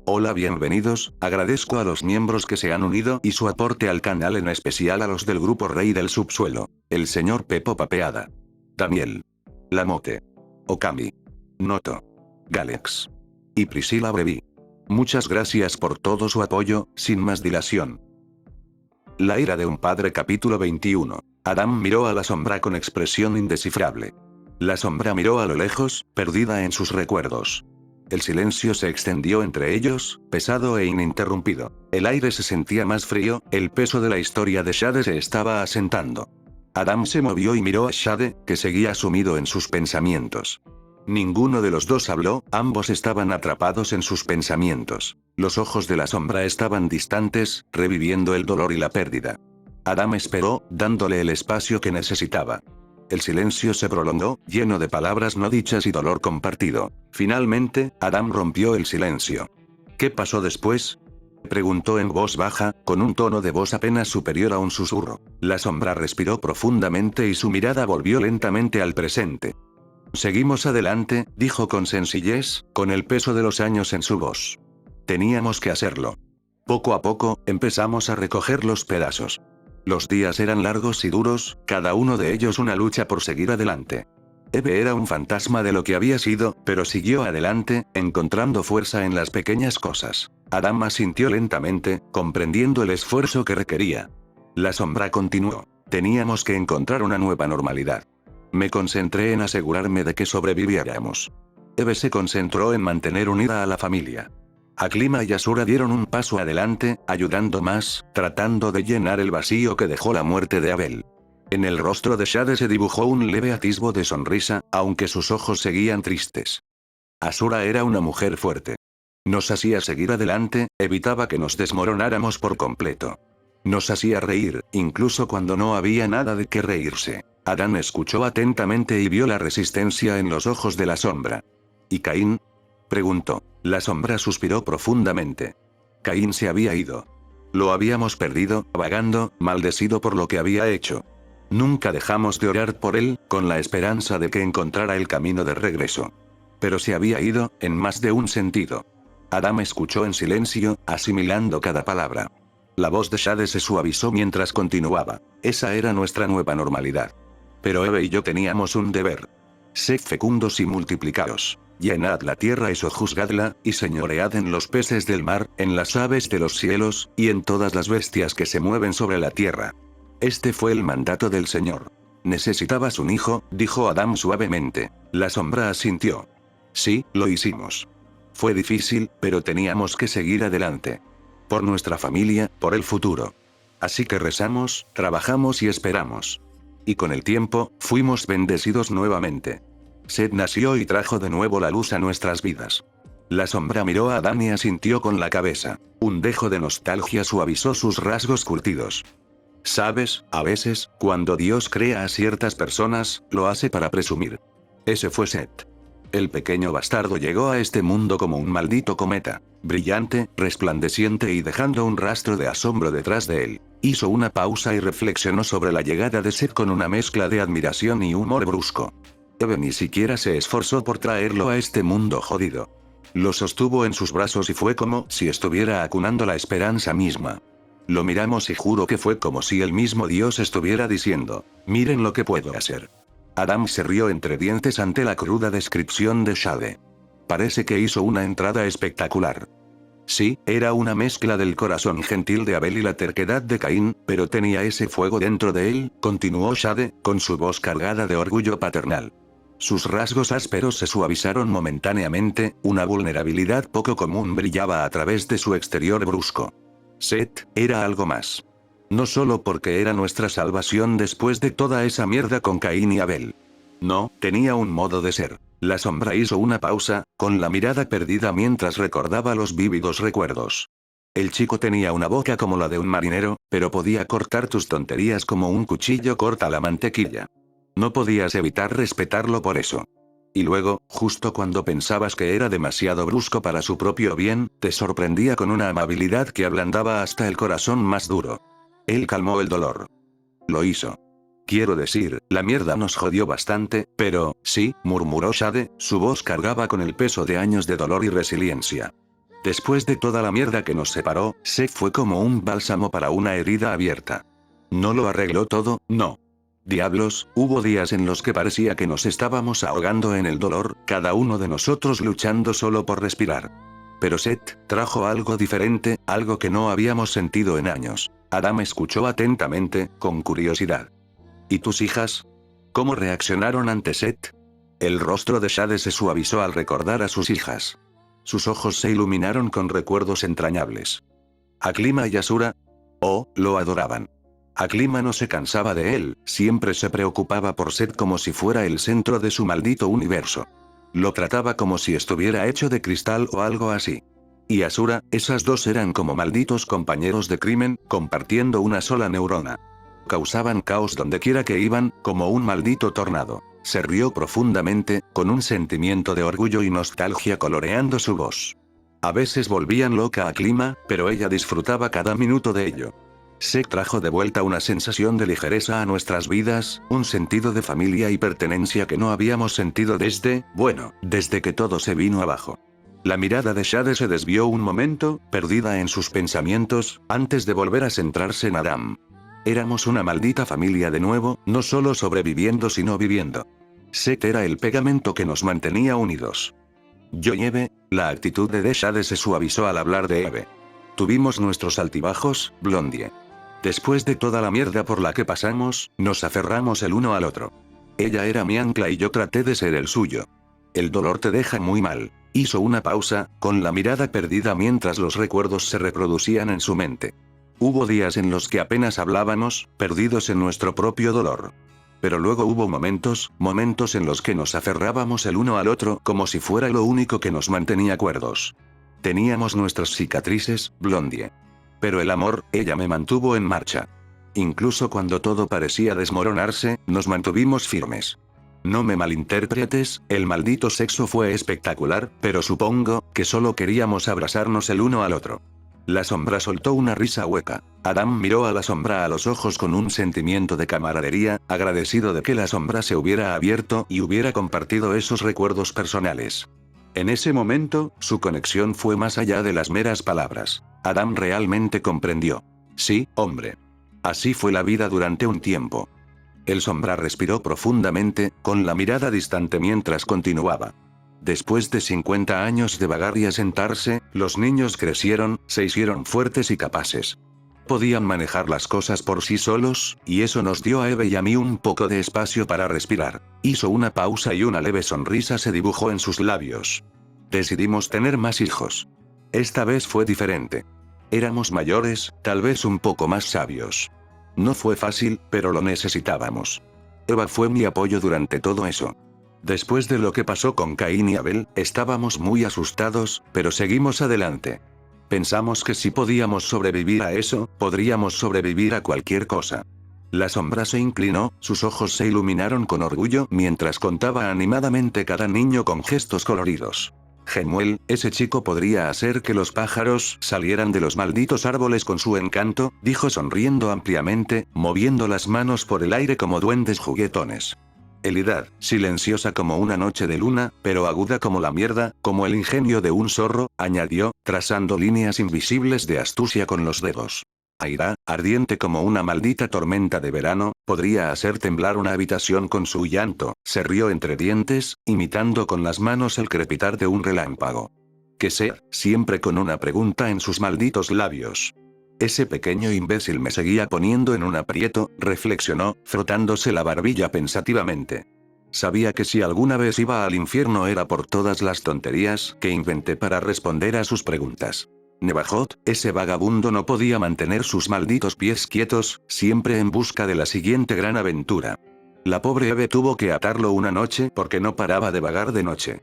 Hola, bienvenidos, agradezco a los miembros que se han unido y su aporte al canal, en especial a los del grupo Rey del Subsuelo, el señor Pepo Papeada, Daniel, Lamote, Okami, Noto, Galex y Priscila Brevi. Muchas gracias por todo su apoyo. Sin más dilación. La ira de un padre, capítulo 21. Adam miró a la sombra con expresión indescifrable. La sombra miró a lo lejos, perdida en sus recuerdos. El silencio se extendió entre ellos, pesado e ininterrumpido. El aire se sentía más frío, el peso de la historia de Shade se estaba asentando. Adam se movió y miró a Shade, que seguía sumido en sus pensamientos. Ninguno de los dos habló, ambos estaban atrapados en sus pensamientos. Los ojos de la sombra estaban distantes, reviviendo el dolor y la pérdida. Adam esperó, dándole el espacio que necesitaba. El silencio se prolongó, lleno de palabras no dichas y dolor compartido. Finalmente, Adam rompió el silencio. ¿Qué pasó después?, preguntó en voz baja, con un tono de voz apenas superior a un susurro. La sombra respiró profundamente y su mirada volvió lentamente al presente. Seguimos adelante, dijo con sencillez, con el peso de los años en su voz. Teníamos que hacerlo. Poco a poco, empezamos a recoger los pedazos. Los días eran largos y duros, cada uno de ellos una lucha por seguir adelante. Eve era un fantasma de lo que había sido, pero siguió adelante, encontrando fuerza en las pequeñas cosas. Adam asintió lentamente, comprendiendo el esfuerzo que requería. La sombra continuó. Teníamos que encontrar una nueva normalidad. Me concentré en asegurarme de que sobreviviéramos. Eve se concentró en mantener unida a la familia. Aklima y Asura dieron un paso adelante, ayudando más, tratando de llenar el vacío que dejó la muerte de Abel. En el rostro de Shade se dibujó un leve atisbo de sonrisa, aunque sus ojos seguían tristes. Asura era una mujer fuerte. Nos hacía seguir adelante, evitaba que nos desmoronáramos por completo. Nos hacía reír, incluso cuando no había nada de qué reírse. Adán escuchó atentamente y vio la resistencia en los ojos de la sombra. ¿Y Caín?, preguntó. La sombra suspiró profundamente. Caín se había ido. Lo habíamos perdido, vagando, maldecido por lo que había hecho. Nunca dejamos de orar por él, con la esperanza de que encontrara el camino de regreso. Pero se había ido, en más de un sentido. Adam escuchó en silencio, asimilando cada palabra. La voz de Shade se suavizó mientras continuaba. Esa era nuestra nueva normalidad. Pero Eve y yo teníamos un deber. Sed fecundos y multiplicaos. Llenad la tierra y sojuzgadla, y señoread en los peces del mar, en las aves de los cielos, y en todas las bestias que se mueven sobre la tierra. Este fue el mandato del Señor. Necesitabas un hijo, dijo Adam suavemente. La sombra asintió. Sí, lo hicimos. Fue difícil, pero teníamos que seguir adelante. Por nuestra familia, por el futuro. Así que rezamos, trabajamos y esperamos. Y con el tiempo, fuimos bendecidos nuevamente. Seth nació y trajo de nuevo la luz a nuestras vidas. La sombra miró a Adam y asintió con la cabeza. Un dejo de nostalgia suavizó sus rasgos curtidos. Sabes, a veces, cuando Dios crea a ciertas personas, lo hace para presumir. Ese fue Seth. El pequeño bastardo llegó a este mundo como un maldito cometa, brillante, resplandeciente y dejando un rastro de asombro detrás de él. Hizo una pausa y reflexionó sobre la llegada de Seth con una mezcla de admiración y humor brusco. Eve ni siquiera se esforzó por traerlo a este mundo jodido. Lo sostuvo en sus brazos y fue como si estuviera acunando la esperanza misma. Lo miramos y juro que fue como si el mismo Dios estuviera diciendo, miren lo que puedo hacer. Adam se rió entre dientes ante la cruda descripción de Shade. Parece que hizo una entrada espectacular. Sí, era una mezcla del corazón gentil de Abel y la terquedad de Caín, pero tenía ese fuego dentro de él, continuó Shade, con su voz cargada de orgullo paternal. Sus rasgos ásperos se suavizaron momentáneamente, una vulnerabilidad poco común brillaba a través de su exterior brusco. Seth era algo más. No solo porque era nuestra salvación después de toda esa mierda con Caín y Abel. No, tenía un modo de ser. La sombra hizo una pausa, con la mirada perdida mientras recordaba los vívidos recuerdos. El chico tenía una boca como la de un marinero, pero podía cortar tus tonterías como un cuchillo corta la mantequilla. No podías evitar respetarlo por eso. Y luego, justo cuando pensabas que era demasiado brusco para su propio bien, te sorprendía con una amabilidad que ablandaba hasta el corazón más duro. Él calmó el dolor. Lo hizo. Quiero decir, la mierda nos jodió bastante, pero, sí, murmuró Shade, su voz cargaba con el peso de años de dolor y resiliencia. Después de toda la mierda que nos separó, Seth fue como un bálsamo para una herida abierta. No lo arregló todo, no. Diablos, hubo días en los que parecía que nos estábamos ahogando en el dolor, cada uno de nosotros luchando solo por respirar. Pero Seth trajo algo diferente, algo que no habíamos sentido en años. Adam escuchó atentamente, con curiosidad. ¿Y tus hijas? ¿Cómo reaccionaron ante Seth? El rostro de Shade se suavizó al recordar a sus hijas. Sus ojos se iluminaron con recuerdos entrañables. Aklima y Asura. Oh, lo adoraban. Aklima no se cansaba de él, siempre se preocupaba por Seth como si fuera el centro de su maldito universo. Lo trataba como si estuviera hecho de cristal o algo así. Y Asura, esas dos eran como malditos compañeros de crimen, compartiendo una sola neurona. Causaban caos donde quiera que iban, como un maldito tornado. Se rió profundamente, con un sentimiento de orgullo y nostalgia coloreando su voz. A veces volvían loca a Klima, pero ella disfrutaba cada minuto de ello. Seth trajo de vuelta una sensación de ligereza a nuestras vidas, un sentido de familia y pertenencia que no habíamos sentido desde que todo se vino abajo. La mirada de Shade se desvió un momento, perdida en sus pensamientos, antes de volver a centrarse en Adam. Éramos una maldita familia de nuevo, no solo sobreviviendo sino viviendo. Seth era el pegamento que nos mantenía unidos. Yo y Eve, la actitud de Shade se suavizó al hablar de Eve. Tuvimos nuestros altibajos, Blondie. Después de toda la mierda por la que pasamos, nos aferramos el uno al otro. Ella era mi ancla y yo traté de ser el suyo. El dolor te deja muy mal. Hizo una pausa, con la mirada perdida mientras los recuerdos se reproducían en su mente. Hubo días en los que apenas hablábamos, perdidos en nuestro propio dolor. Pero luego hubo momentos en los que nos aferrábamos el uno al otro como si fuera lo único que nos mantenía cuerdos. Teníamos nuestras cicatrices, Blondie. Pero el amor, ella me mantuvo en marcha. Incluso cuando todo parecía desmoronarse, nos mantuvimos firmes. No me malinterpretes, el maldito sexo fue espectacular, pero supongo que solo queríamos abrazarnos el uno al otro. La sombra soltó una risa hueca. Adam miró a la sombra a los ojos con un sentimiento de camaradería, agradecido de que la sombra se hubiera abierto y hubiera compartido esos recuerdos personales. En ese momento, su conexión fue más allá de las meras palabras. Adam realmente comprendió. Sí, hombre. Así fue la vida durante un tiempo. El sombra respiró profundamente, con la mirada distante mientras continuaba. Después de 50 años de vagar y asentarse, los niños crecieron, se hicieron fuertes y capaces. Podían manejar las cosas por sí solos, y eso nos dio a Eve y a mí un poco de espacio para respirar. Hizo una pausa y una leve sonrisa se dibujó en sus labios. Decidimos tener más hijos. Esta vez fue diferente. Éramos mayores, tal vez un poco más sabios. No fue fácil, pero lo necesitábamos. Eva fue mi apoyo durante todo eso. Después de lo que pasó con Caín y Abel, estábamos muy asustados, pero seguimos adelante. Pensamos que si podíamos sobrevivir a eso, podríamos sobrevivir a cualquier cosa. La sombra se inclinó, sus ojos se iluminaron con orgullo mientras contaba animadamente cada niño con gestos coloridos. Gemuel, ese chico podría hacer que los pájaros salieran de los malditos árboles con su encanto, dijo sonriendo ampliamente, moviendo las manos por el aire como duendes juguetones. Elidad, silenciosa como una noche de luna, pero aguda como la mierda, como el ingenio de un zorro, añadió, trazando líneas invisibles de astucia con los dedos. Aira, ardiente como una maldita tormenta de verano, podría hacer temblar una habitación con su llanto, se rió entre dientes, imitando con las manos el crepitar de un relámpago. ¿Qué ser? Siempre con una pregunta en sus malditos labios. Ese pequeño imbécil me seguía poniendo en un aprieto, reflexionó, frotándose la barbilla pensativamente. Sabía que si alguna vez iba al infierno era por todas las tonterías que inventé para responder a sus preguntas. Nevajot, ese vagabundo no podía mantener sus malditos pies quietos, siempre en busca de la siguiente gran aventura. La pobre Eve tuvo que atarlo una noche porque no paraba de vagar de noche.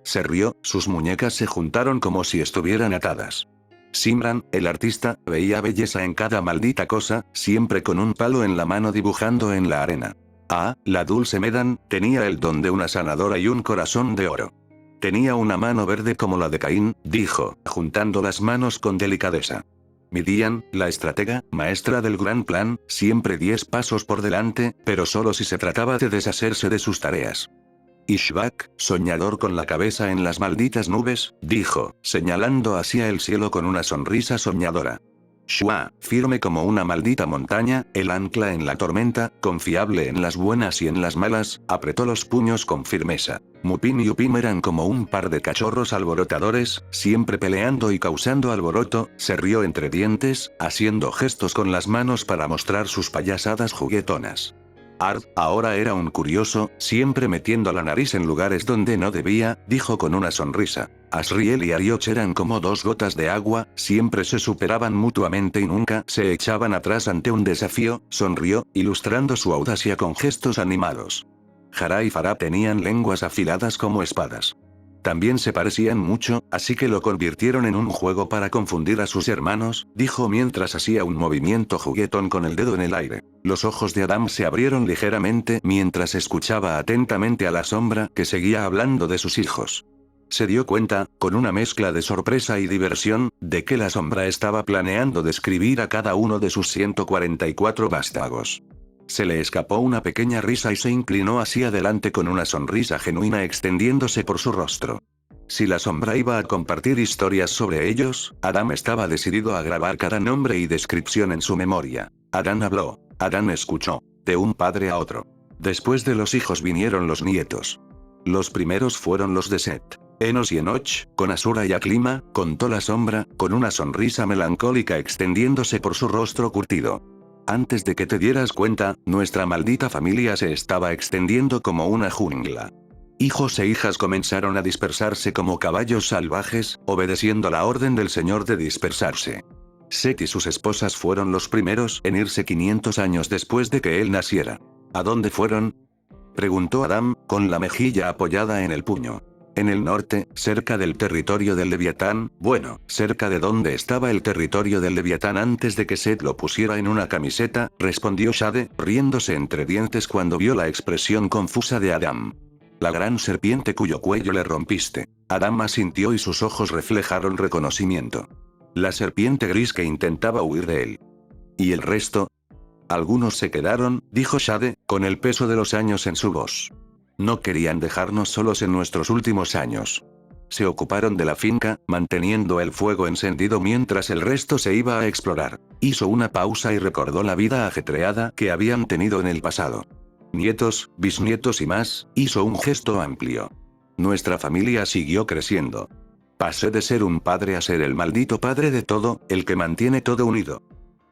Se rió, sus muñecas se juntaron como si estuvieran atadas. Simran, el artista, veía belleza en cada maldita cosa, siempre con un palo en la mano dibujando en la arena. Ah, la dulce Medan, tenía el don de una sanadora y un corazón de oro. Tenía una mano verde como la de Caín, dijo, juntando las manos con delicadeza. Midian, la estratega, maestra del gran plan, siempre 10 pasos por delante, pero solo si se trataba de deshacerse de sus tareas. Ishbak, soñador con la cabeza en las malditas nubes, dijo, señalando hacia el cielo con una sonrisa soñadora. Shua, firme como una maldita montaña, el ancla en la tormenta, confiable en las buenas y en las malas, apretó los puños con firmeza. Mupin y Upim eran como un par de cachorros alborotadores, siempre peleando y causando alboroto, se rió entre dientes, haciendo gestos con las manos para mostrar sus payasadas juguetonas. Ard, ahora era un curioso, siempre metiendo la nariz en lugares donde no debía, dijo con una sonrisa. Asriel y Arioch eran como dos gotas de agua, siempre se superaban mutuamente y nunca se echaban atrás ante un desafío, sonrió, ilustrando su audacia con gestos animados. Jara y Farah tenían lenguas afiladas como espadas. También se parecían mucho, así que lo convirtieron en un juego para confundir a sus hermanos, dijo mientras hacía un movimiento juguetón con el dedo en el aire. Los ojos de Adam se abrieron ligeramente mientras escuchaba atentamente a la sombra que seguía hablando de sus hijos. Se dio cuenta, con una mezcla de sorpresa y diversión, de que la sombra estaba planeando describir a cada uno de sus 144 vástagos. Se le escapó una pequeña risa y se inclinó hacia adelante con una sonrisa genuina extendiéndose por su rostro. Si la sombra iba a compartir historias sobre ellos, Adam estaba decidido a grabar cada nombre y descripción en su memoria. Adán habló. Adán escuchó. De un padre a otro. Después de los hijos vinieron los nietos. Los primeros fueron los de Set. Enos y Enoch, con Asura y Aklima, contó la sombra, con una sonrisa melancólica extendiéndose por su rostro curtido. Antes de que te dieras cuenta, nuestra maldita familia se estaba extendiendo como una jungla. Hijos e hijas comenzaron a dispersarse como caballos salvajes, obedeciendo la orden del Señor de dispersarse. Set y sus esposas fueron los primeros en irse 500 años después de que él naciera. ¿A dónde fueron?, preguntó Adam, con la mejilla apoyada en el puño. En el norte, cerca del territorio del Leviatán, bueno, cerca de donde estaba el territorio del Leviatán antes de que Set lo pusiera en una camiseta, respondió Shade, riéndose entre dientes cuando vio la expresión confusa de Adam. La gran serpiente cuyo cuello le rompiste. Adam asintió y sus ojos reflejaron reconocimiento. La serpiente gris que intentaba huir de él. ¿Y el resto? Algunos se quedaron, dijo Shade, con el peso de los años en su voz. No querían dejarnos solos en nuestros últimos años. Se ocuparon de la finca, manteniendo el fuego encendido mientras el resto se iba a explorar. Hizo una pausa y recordó la vida ajetreada que habían tenido en el pasado. Nietos, bisnietos y más, hizo un gesto amplio. Nuestra familia siguió creciendo. Pasé de ser un padre a ser el maldito padre de todo, el que mantiene todo unido.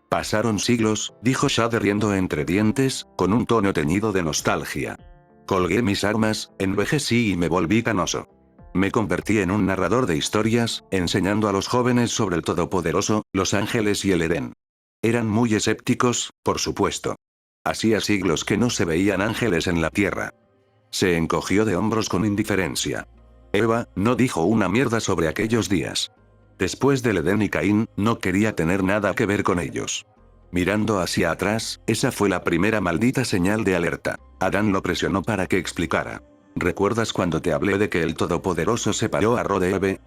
Pasaron siglos, dijo Shade riendo entre dientes, con un tono teñido de nostalgia. Colgué mis armas, envejecí y me volví canoso. Me convertí en un narrador de historias, enseñando a los jóvenes sobre el Todopoderoso, los ángeles y el Edén. Eran muy escépticos, por supuesto. Hacía siglos que no se veían ángeles en la tierra. Se encogió de hombros con indiferencia. Eva, no dijo una mierda sobre aquellos días. Después del Edén y Caín, no quería tener nada que ver con ellos. Mirando hacia atrás, esa fue la primera maldita señal de alerta. Adán lo presionó para que explicara. ¿Recuerdas cuando te hablé de que el Todopoderoso separó a Ro de Eve?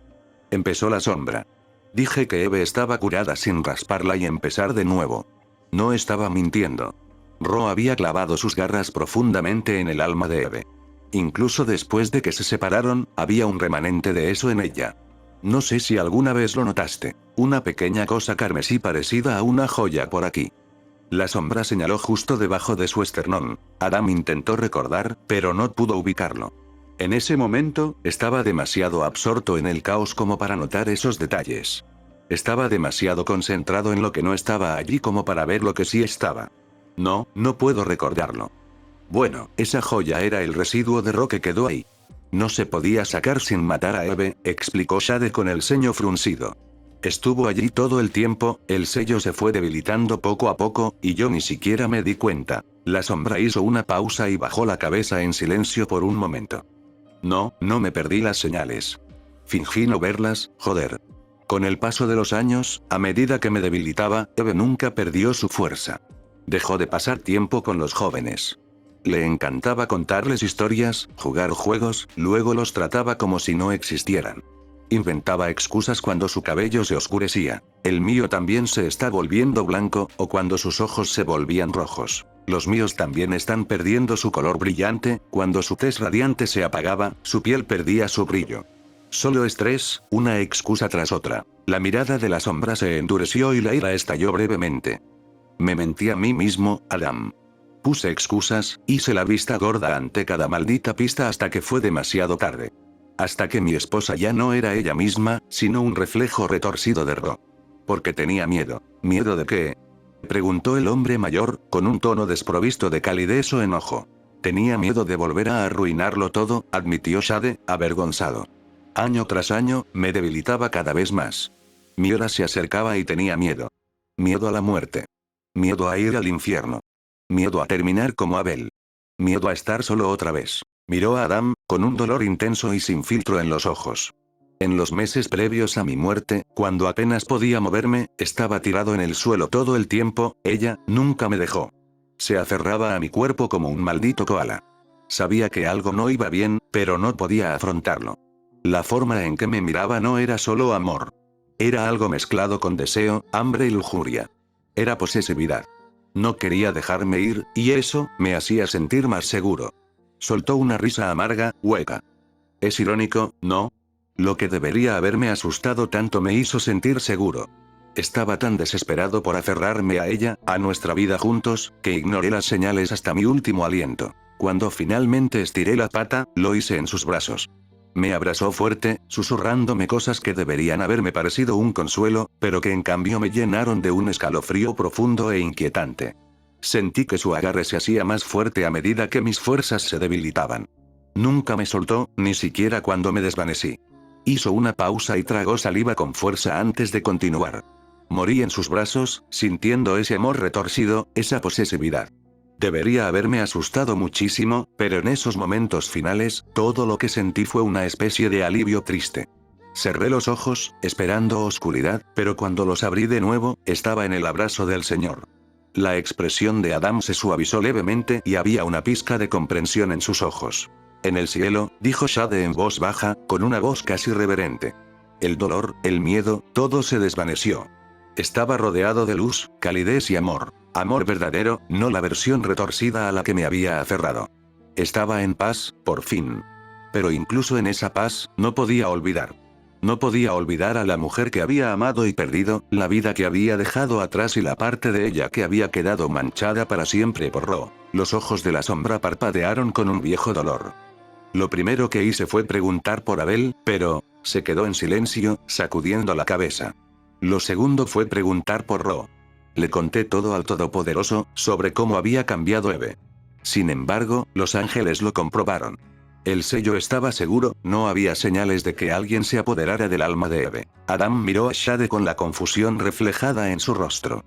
Empezó la sombra. Dije que Eve estaba curada sin rasparla y empezar de nuevo. No estaba mintiendo. Ro había clavado sus garras profundamente en el alma de Eve. Incluso después de que se separaron, había un remanente de eso en ella. No sé si alguna vez lo notaste. Una pequeña cosa carmesí parecida a una joya por aquí. La sombra señaló justo debajo de su esternón. Adam intentó recordar, pero no pudo ubicarlo. En ese momento, estaba demasiado absorto en el caos como para notar esos detalles. Estaba demasiado concentrado en lo que no estaba allí como para ver lo que sí estaba. No puedo recordarlo. Bueno, esa joya era el residuo de Ro que quedó ahí. No se podía sacar sin matar a Eve, explicó Shade con el ceño fruncido. Estuvo allí todo el tiempo, el sello se fue debilitando poco a poco, y yo ni siquiera me di cuenta. La sombra hizo una pausa y bajó la cabeza en silencio por un momento. No me perdí las señales. Fingí no verlas, joder. Con el paso de los años, a medida que me debilitaba, Eve nunca perdió su fuerza. Dejó de pasar tiempo con los jóvenes. Le encantaba contarles historias, jugar juegos, luego los trataba como si no existieran. Inventaba excusas cuando su cabello se oscurecía. El mío también se está volviendo blanco, o cuando sus ojos se volvían rojos. Los míos también están perdiendo su color brillante, cuando su tez radiante se apagaba, su piel perdía su brillo. Solo estrés, una excusa tras otra. La mirada de la sombra se endureció y la ira estalló brevemente. Me mentí a mí mismo, Adam. Puse excusas, hice la vista gorda ante cada maldita pista hasta que fue demasiado tarde. Hasta que mi esposa ya no era ella misma, sino un reflejo retorcido de Ro. Porque tenía miedo. ¿Miedo de qué? Preguntó el hombre mayor, con un tono desprovisto de calidez o enojo. Tenía miedo de volver a arruinarlo todo, admitió Shade, avergonzado. Año tras año, me debilitaba cada vez más. Mi hora se acercaba y tenía miedo. Miedo a la muerte. Miedo a ir al infierno. Miedo a terminar como Abel. Miedo a estar solo otra vez. Miró a Adam, con un dolor intenso y sin filtro en los ojos. En los meses previos a mi muerte, cuando apenas podía moverme, estaba tirado en el suelo todo el tiempo, ella, nunca me dejó. Se aferraba a mi cuerpo como un maldito koala. Sabía que algo no iba bien, pero no podía afrontarlo. La forma en que me miraba no era solo amor. Era algo mezclado con deseo, hambre y lujuria. Era posesividad. No quería dejarme ir, y eso, me hacía sentir más seguro. Soltó una risa amarga, hueca. Es irónico, ¿no? Lo que debería haberme asustado tanto me hizo sentir seguro. Estaba tan desesperado por aferrarme a ella, a nuestra vida juntos, que ignoré las señales hasta mi último aliento. Cuando finalmente estiré la pata, lo hice en sus brazos. Me abrazó fuerte, susurrándome cosas que deberían haberme parecido un consuelo, pero que en cambio me llenaron de un escalofrío profundo e inquietante. Sentí que su agarre se hacía más fuerte a medida que mis fuerzas se debilitaban. Nunca me soltó, ni siquiera cuando me desvanecí. Hizo una pausa y tragó saliva con fuerza antes de continuar. Morí en sus brazos, sintiendo ese amor retorcido, esa posesividad. Debería haberme asustado muchísimo, pero en esos momentos finales, todo lo que sentí fue una especie de alivio triste. Cerré los ojos, esperando oscuridad, pero cuando los abrí de nuevo, estaba en el abrazo del Señor. La expresión de Adam se suavizó levemente y había una pizca de comprensión en sus ojos. En el cielo, dijo Shade en voz baja, con una voz casi reverente. El dolor, el miedo, todo se desvaneció. Estaba rodeado de luz, calidez y amor. Amor verdadero, no la versión retorcida a la que me había aferrado. Estaba en paz, por fin. Pero incluso en esa paz, no podía olvidar. No podía olvidar a la mujer que había amado y perdido, la vida que había dejado atrás y la parte de ella que había quedado manchada para siempre por Ro. Los ojos de la sombra parpadearon con un viejo dolor. Lo primero que hice fue preguntar por Abel, pero se quedó en silencio, sacudiendo la cabeza. Lo segundo fue preguntar por Ro. Le conté todo al Todopoderoso, sobre cómo había cambiado Eve. Sin embargo, los ángeles lo comprobaron. El sello estaba seguro, no había señales de que alguien se apoderara del alma de Eve. Adam miró a Shade con la confusión reflejada en su rostro.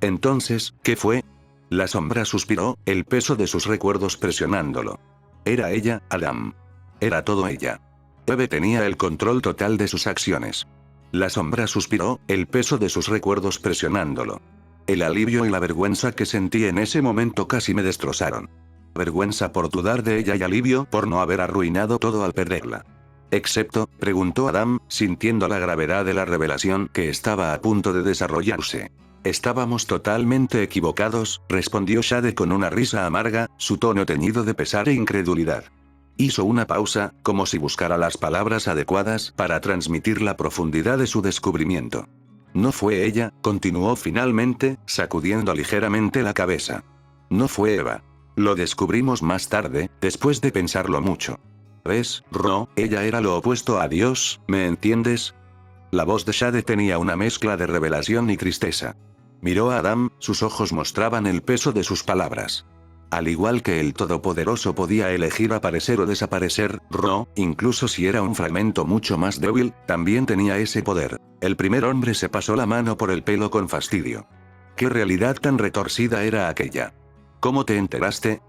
Entonces, ¿qué fue? La sombra suspiró, el peso de sus recuerdos presionándolo. Era ella, Adam. Era todo ella. Eve tenía el control total de sus acciones. La sombra suspiró, el peso de sus recuerdos presionándolo. El alivio y la vergüenza que sentí en ese momento casi me destrozaron. Vergüenza por dudar de ella y alivio por no haber arruinado todo al perderla. ¿Excepto? Preguntó Adam, sintiendo la gravedad de la revelación que estaba a punto de desarrollarse. Estábamos totalmente equivocados, respondió Shade con una risa amarga, su tono teñido de pesar e incredulidad. Hizo una pausa, como si buscara las palabras adecuadas para transmitir la profundidad de su descubrimiento. No fue ella, continuó finalmente, sacudiendo ligeramente la cabeza. No fue Eva. Lo descubrimos más tarde, después de pensarlo mucho. ¿Ves, Ro? Ella era lo opuesto a Dios, ¿me entiendes? La voz de Shade tenía una mezcla de revelación y tristeza. Miró a Adam, sus ojos mostraban el peso de sus palabras. Al igual que el Todopoderoso podía elegir aparecer o desaparecer, Ro, incluso si era un fragmento mucho más débil, también tenía ese poder. El primer hombre se pasó la mano por el pelo con fastidio. ¿Qué realidad tan retorcida era aquella? ¿Cómo te enteraste?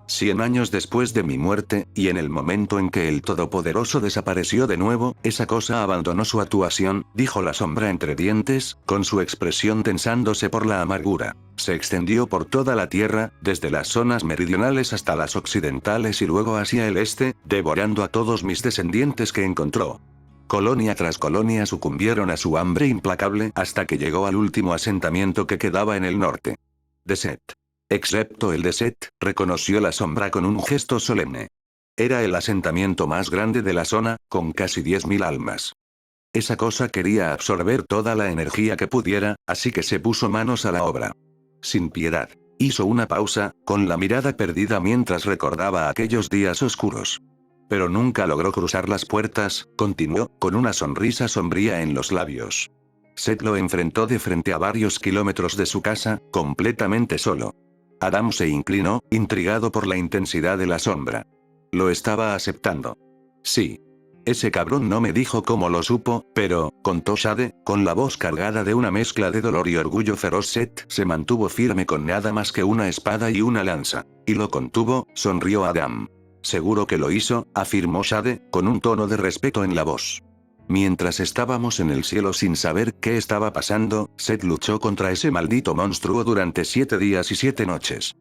100 años después de mi muerte, y en el momento en que el Todopoderoso desapareció de nuevo, esa cosa abandonó su actuación, dijo la sombra entre dientes, con su expresión tensándose por la amargura. Se extendió por toda la Tierra, desde las zonas meridionales hasta las occidentales y luego hacia el este, devorando a todos mis descendientes que encontró. Colonia tras colonia sucumbieron a su hambre implacable hasta que llegó al último asentamiento que quedaba en el norte. De Set. Excepto el de Seth, reconoció la sombra con un gesto solemne. Era el asentamiento más grande de la zona, con casi 10.000 almas. Esa cosa quería absorber toda la energía que pudiera, así que se puso manos a la obra. Sin piedad. Hizo una pausa, con la mirada perdida mientras recordaba aquellos días oscuros. Pero nunca logró cruzar las puertas, continuó, con una sonrisa sombría en los labios. Seth lo enfrentó de frente a varios kilómetros de su casa, completamente solo. Adam se inclinó, intrigado por la intensidad de la sombra. Lo estaba aceptando. Sí. Ese cabrón no me dijo cómo lo supo, pero, contó Shade, con la voz cargada de una mezcla de dolor y orgullo feroz. Seth se mantuvo firme con nada más que una espada y una lanza. Y lo contuvo, sonrió Adam. Seguro que lo hizo, afirmó Shade, con un tono de respeto en la voz. Mientras estábamos en el cielo sin saber qué estaba pasando, Seth luchó contra ese maldito monstruo durante 7 días y 7 noches.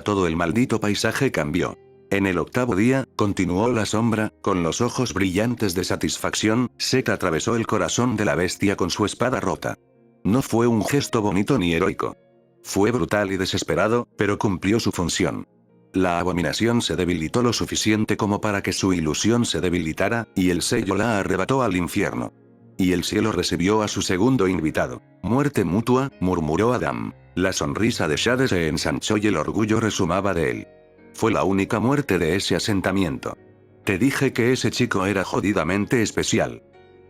Todo el maldito paisaje cambió. En el 8º día, continuó la sombra, con los ojos brillantes de satisfacción, Seth atravesó el corazón de la bestia con su espada rota. No fue un gesto bonito ni heroico. Fue brutal y desesperado, pero cumplió su función. La abominación se debilitó lo suficiente como para que su ilusión se debilitara, y el sello la arrebató al infierno. Y el cielo recibió a su segundo invitado. Muerte mutua, murmuró Adam. La sonrisa de Shade se ensanchó y el orgullo resumaba de él. Fue la única muerte de ese asentamiento. Te dije que ese chico era jodidamente especial.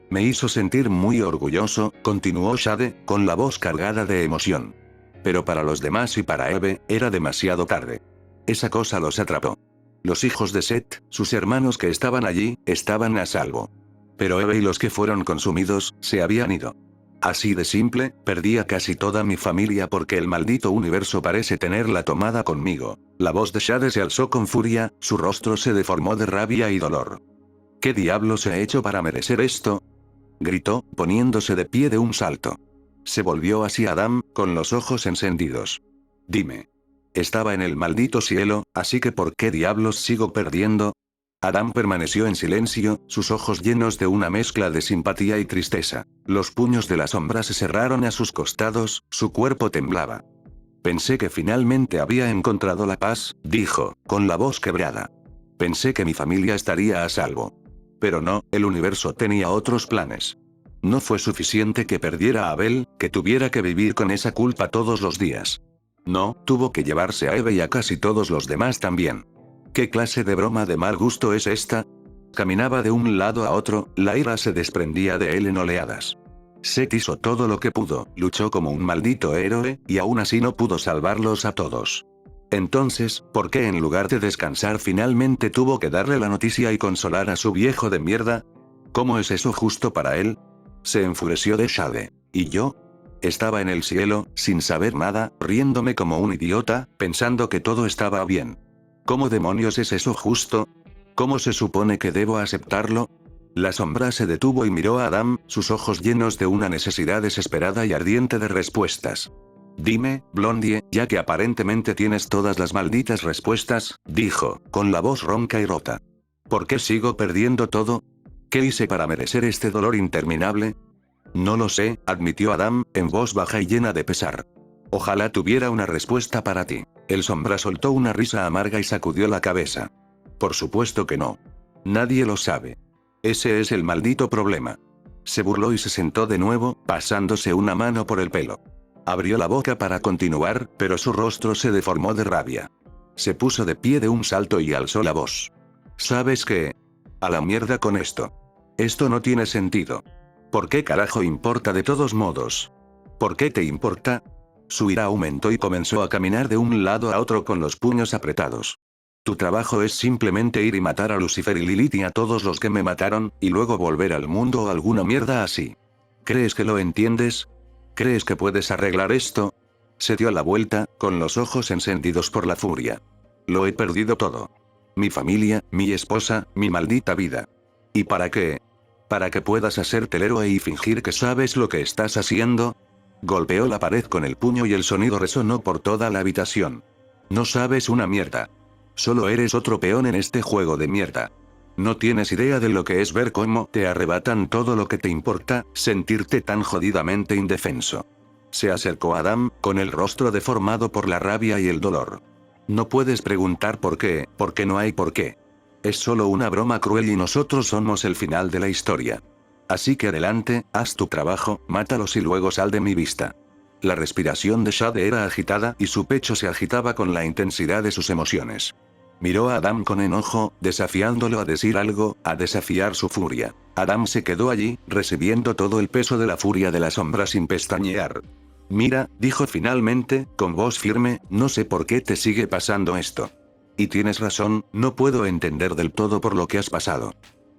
Me hizo sentir muy orgulloso, continuó Shade, con la voz cargada de emoción. Pero para los demás y para Eve, era demasiado tarde. Esa cosa los atrapó. Los hijos de Seth, sus hermanos que estaban allí, estaban a salvo. Pero Eve y los que fueron consumidos, se habían ido. Así de simple, perdí a casi toda mi familia porque el maldito universo parece tenerla tomada conmigo. La voz de Shade se alzó con furia, su rostro se deformó de rabia y dolor. ¿Qué diablos he hecho para merecer esto?, gritó, poniéndose de pie de un salto. Se volvió hacia Adam, con los ojos encendidos. Dime. Estaba en el maldito cielo, así que ¿por qué diablos sigo perdiendo? Adam permaneció en silencio, sus ojos llenos de una mezcla de simpatía y tristeza. Los puños de la sombra se cerraron a sus costados, su cuerpo temblaba. Pensé que finalmente había encontrado la paz, dijo, con la voz quebrada. Pensé que mi familia estaría a salvo. Pero no, el universo tenía otros planes. No fue suficiente que perdiera a Abel, que tuviera que vivir con esa culpa todos los días. No, tuvo que llevarse a Eve y a casi todos los demás también. ¿Qué clase de broma de mal gusto es esta? Caminaba de un lado a otro, la ira se desprendía de él en oleadas. Seth hizo todo lo que pudo, luchó como un maldito héroe, y aún así no pudo salvarlos a todos. Entonces, ¿por qué en lugar de descansar finalmente tuvo que darle la noticia y consolar a su viejo de mierda? ¿Cómo es eso justo para él? Se enfureció de Shade. ¿Y yo? Estaba en el cielo, sin saber nada, riéndome como un idiota, pensando que todo estaba bien. ¿Cómo demonios es eso justo? ¿Cómo se supone que debo aceptarlo? La sombra se detuvo y miró a Adam, sus ojos llenos de una necesidad desesperada y ardiente de respuestas. Dime, Blondie, ya que aparentemente tienes todas las malditas respuestas, dijo, con la voz ronca y rota. ¿Por qué sigo perdiendo todo? ¿Qué hice para merecer este dolor interminable? No lo sé, admitió Adam, en voz baja y llena de pesar. Ojalá tuviera una respuesta para ti. El sombra soltó una risa amarga y sacudió la cabeza. Por supuesto que no. Nadie lo sabe. Ese es el maldito problema. Se burló y se sentó de nuevo, pasándose una mano por el pelo. Abrió la boca para continuar, pero su rostro se deformó de rabia. Se puso de pie de un salto y alzó la voz. ¿Sabes qué? A la mierda con esto. Esto no tiene sentido. ¿Por qué carajo importa de todos modos? ¿Por qué te importa? Su ira aumentó y comenzó a caminar de un lado a otro con los puños apretados. Tu trabajo es simplemente ir y matar a Lucifer y Lilith y a todos los que me mataron, y luego volver al mundo o alguna mierda así. ¿Crees que lo entiendes? ¿Crees que puedes arreglar esto? Se dio la vuelta, con los ojos encendidos por la furia. Lo he perdido todo. Mi familia, mi esposa, mi maldita vida. ¿Y para qué? ¿Para que puedas hacerte el héroe y fingir que sabes lo que estás haciendo? Golpeó la pared con el puño y el sonido resonó por toda la habitación. No sabes una mierda. Solo eres otro peón en este juego de mierda. No tienes idea de lo que es ver cómo te arrebatan todo lo que te importa, sentirte tan jodidamente indefenso. Se acercó a Adam, con el rostro deformado por la rabia y el dolor. No puedes preguntar por qué, porque no hay por qué. Es solo una broma cruel y nosotros somos el final de la historia. Así que adelante, haz tu trabajo, mátalos y luego sal de mi vista. La respiración de Shade era agitada y su pecho se agitaba con la intensidad de sus emociones. Miró a Adam con enojo, desafiándolo a decir algo, a desafiar su furia. Adam se quedó allí, recibiendo todo el peso de la furia de la sombra sin pestañear. Mira, dijo finalmente, con voz firme, no sé por qué te sigue pasando esto. Y tienes razón, no puedo entender del todo por lo que has pasado.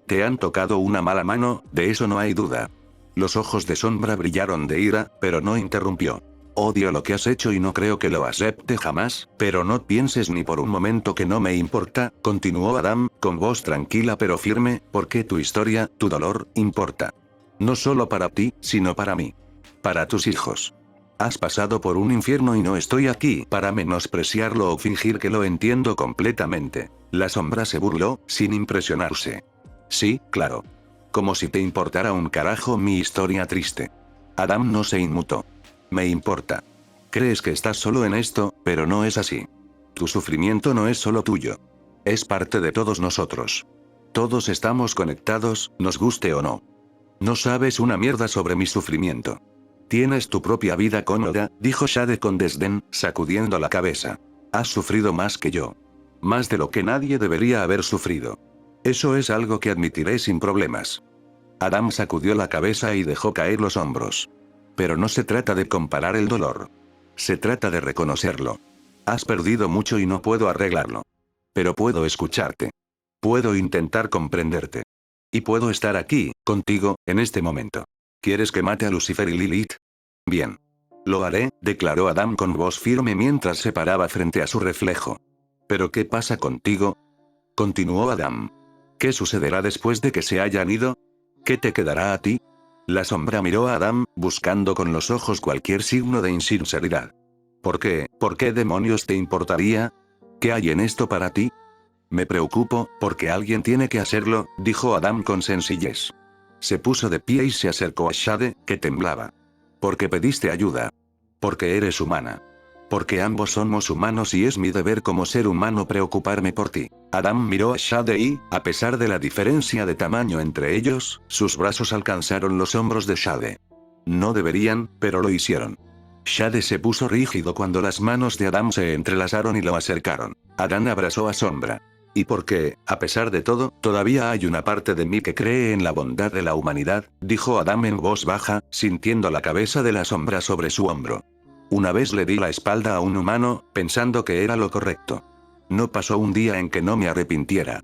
Te han tocado una mala mano, de eso no hay duda. Los ojos de Sombra brillaron de ira, pero no interrumpió. Odio lo que has hecho y no creo que lo acepte jamás, pero no pienses ni por un momento que no me importa, continuó Adam, con voz tranquila pero firme, porque tu historia, tu dolor, importa. No solo para ti, sino para mí. Para tus hijos. Has pasado por un infierno y no estoy aquí para menospreciarlo o fingir que lo entiendo completamente. La sombra se burló, sin impresionarse. Sí, claro. Como si te importara un carajo mi historia triste. Adam no se inmutó. Me importa. Crees que estás solo en esto, pero no es así. Tu sufrimiento no es solo tuyo. Es parte de todos nosotros. Todos estamos conectados, nos guste o no. No sabes una mierda sobre mi sufrimiento. Tienes tu propia vida cómoda, dijo Shade con desdén, sacudiendo la cabeza. Has sufrido más que yo. Más de lo que nadie debería haber sufrido. Eso es algo que admitiré sin problemas. Adam sacudió la cabeza y dejó caer los hombros. Pero no se trata de comparar el dolor. Se trata de reconocerlo. Has perdido mucho y no puedo arreglarlo. Pero puedo escucharte. Puedo intentar comprenderte. Y puedo estar aquí, contigo, en este momento. ¿Quieres que mate a Lucifer y Lilith? Bien. Lo haré, declaró Adam con voz firme mientras se paraba frente a su reflejo. ¿Pero qué pasa contigo? Continuó Adam. ¿Qué sucederá después de que se hayan ido? ¿Qué te quedará a ti? La sombra miró a Adam, buscando con los ojos cualquier signo de insinceridad. ¿Por qué? ¿Por qué demonios te importaría? ¿Qué hay en esto para ti? Me preocupo, porque alguien tiene que hacerlo, dijo Adam con sencillez. Se puso de pie y se acercó a Shade, que temblaba. Porque pediste ayuda. Porque eres humana. Porque ambos somos humanos y es mi deber como ser humano preocuparme por ti. Adam miró a Shade y, a pesar de la diferencia de tamaño entre ellos, sus brazos alcanzaron los hombros de Shade. No deberían, pero lo hicieron. Shade se puso rígido cuando las manos de Adam se entrelazaron y lo acercaron. Adam abrazó a Sombra. Y porque, a pesar de todo, todavía hay una parte de mí que cree en la bondad de la humanidad, dijo Adam en voz baja, sintiendo la cabeza de la sombra sobre su hombro. Una vez le di la espalda a un humano, pensando que era lo correcto. No pasó un día en que no me arrepintiera.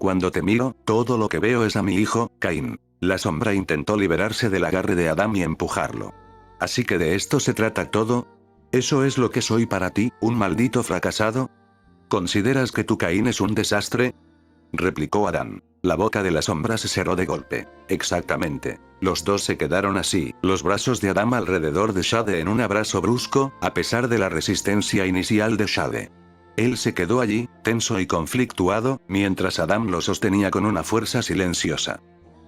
Cuando te miro, todo lo que veo es a mi hijo, Caín. La sombra intentó liberarse del agarre de Adam y empujarlo. Así que de esto se trata todo. ¿Eso es lo que soy para ti, un maldito fracasado? ¿Consideras que tu Caín es un desastre? Replicó Adam. La boca de la sombra se cerró de golpe. Exactamente. Los dos se quedaron así, los brazos de Adam alrededor de Shade en un abrazo brusco, a pesar de la resistencia inicial de Shade. Él se quedó allí, tenso y conflictuado, mientras Adam lo sostenía con una fuerza silenciosa.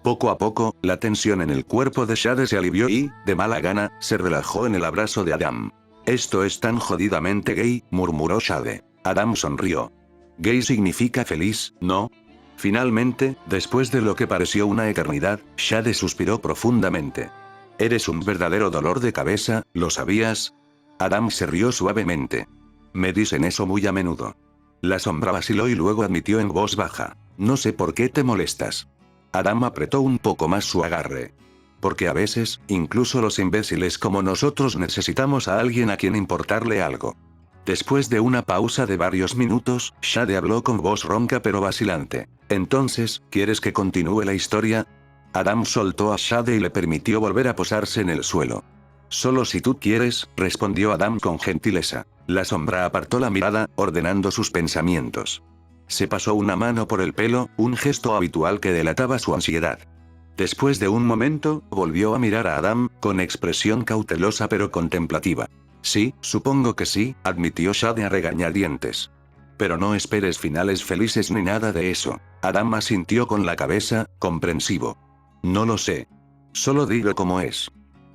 Poco a poco, la tensión en el cuerpo de Shade se alivió y, de mala gana, se relajó en el abrazo de Adam. Esto es tan jodidamente gay, murmuró Shade. Adam sonrió. Gay significa feliz, ¿no? Finalmente, después de lo que pareció una eternidad, Shade suspiró profundamente. Eres un verdadero dolor de cabeza, ¿lo sabías? Adam se rió suavemente. Me dicen eso muy a menudo. La sombra vaciló y luego admitió en voz baja. No sé por qué te molestas. Adam apretó un poco más su agarre. Porque a veces, incluso los imbéciles como nosotros necesitamos a alguien a quien importarle algo. Después de una pausa de varios minutos, Shade habló con voz ronca pero vacilante. Entonces, ¿quieres que continúe la historia? Adam soltó a Shade y le permitió volver a posarse en el suelo. Solo si tú quieres, respondió Adam con gentileza. La sombra apartó la mirada, ordenando sus pensamientos. Se pasó una mano por el pelo, un gesto habitual que delataba su ansiedad. Después de un momento, volvió a mirar a Adam, con expresión cautelosa pero contemplativa. Sí, supongo que sí, admitió Shade a regañadientes. Pero no esperes finales felices ni nada de eso. Adam asintió con la cabeza, comprensivo. No lo sé. Solo digo cómo es.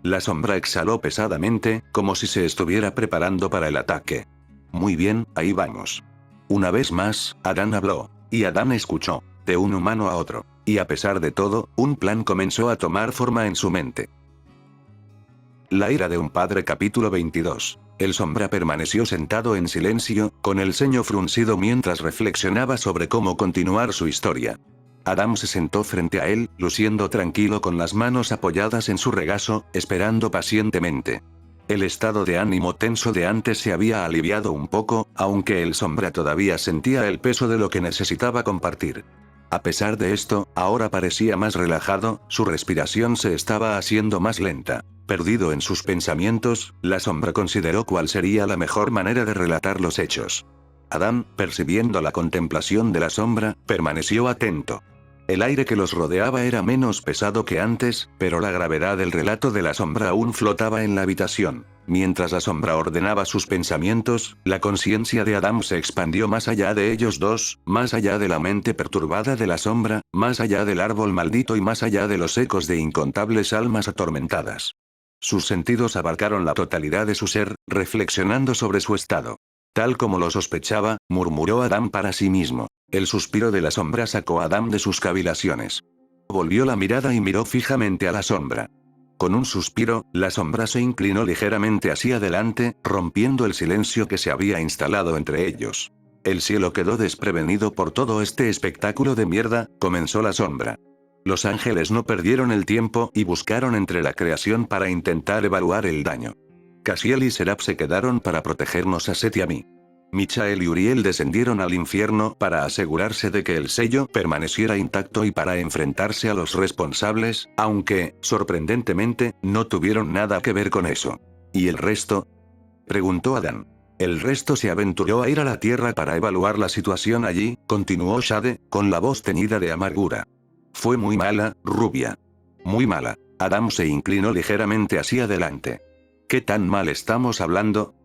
La sombra exhaló pesadamente, como si se estuviera preparando para el ataque. Muy bien, ahí vamos. Una vez más, Adán habló. Y Adán escuchó. De un humano a otro. Y a pesar de todo, un plan comenzó a tomar forma en su mente. La ira de un padre capítulo 22. El sombra permaneció sentado en silencio, con el ceño fruncido mientras reflexionaba sobre cómo continuar su historia. Adam se sentó frente a él, luciendo tranquilo con las manos apoyadas en su regazo, esperando pacientemente. El estado de ánimo tenso de antes se había aliviado un poco, aunque el sombra todavía sentía el peso de lo que necesitaba compartir. A pesar de esto, ahora parecía más relajado, su respiración se estaba haciendo más lenta. Perdido en sus pensamientos, la sombra consideró cuál sería la mejor manera de relatar los hechos. Adán, percibiendo la contemplación de la sombra, permaneció atento. El aire que los rodeaba era menos pesado que antes, pero la gravedad del relato de la sombra aún flotaba en la habitación. Mientras la sombra ordenaba sus pensamientos, la conciencia de Adam se expandió más allá de ellos dos, más allá de la mente perturbada de la sombra, más allá del árbol maldito y más allá de los ecos de incontables almas atormentadas. Sus sentidos abarcaron la totalidad de su ser, reflexionando sobre su estado. Tal como lo sospechaba, murmuró Adam para sí mismo. El suspiro de la sombra sacó a Adam de sus cavilaciones. Volvió la mirada y miró fijamente a la sombra. Con un suspiro, la sombra se inclinó ligeramente hacia adelante, rompiendo el silencio que se había instalado entre ellos. El cielo quedó desprevenido por todo este espectáculo de mierda, comenzó la sombra. Los ángeles no perdieron el tiempo y buscaron entre la creación para intentar evaluar el daño. Casiel y Serap se quedaron para protegernos a Set y a mí. Michael y Uriel descendieron al infierno para asegurarse de que el sello permaneciera intacto y para enfrentarse a los responsables, aunque, sorprendentemente, no tuvieron nada que ver con eso. ¿Y el resto?, preguntó Adán. El resto se aventuró a ir a la tierra para evaluar la situación allí, continuó Shade, con la voz teñida de amargura. Fue muy mala, rubia. Muy mala. Adam se inclinó ligeramente hacia adelante. ¿Qué tan mal estamos hablando?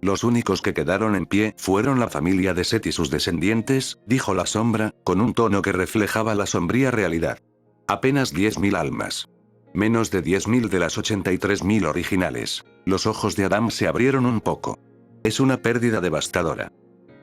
Los únicos que quedaron en pie fueron la familia de Set y sus descendientes, dijo la sombra, con un tono que reflejaba la sombría realidad. Apenas 10.000 almas. Menos de 10.000 de las 83.000 originales. Los ojos de Adam se abrieron un poco. Es una pérdida devastadora.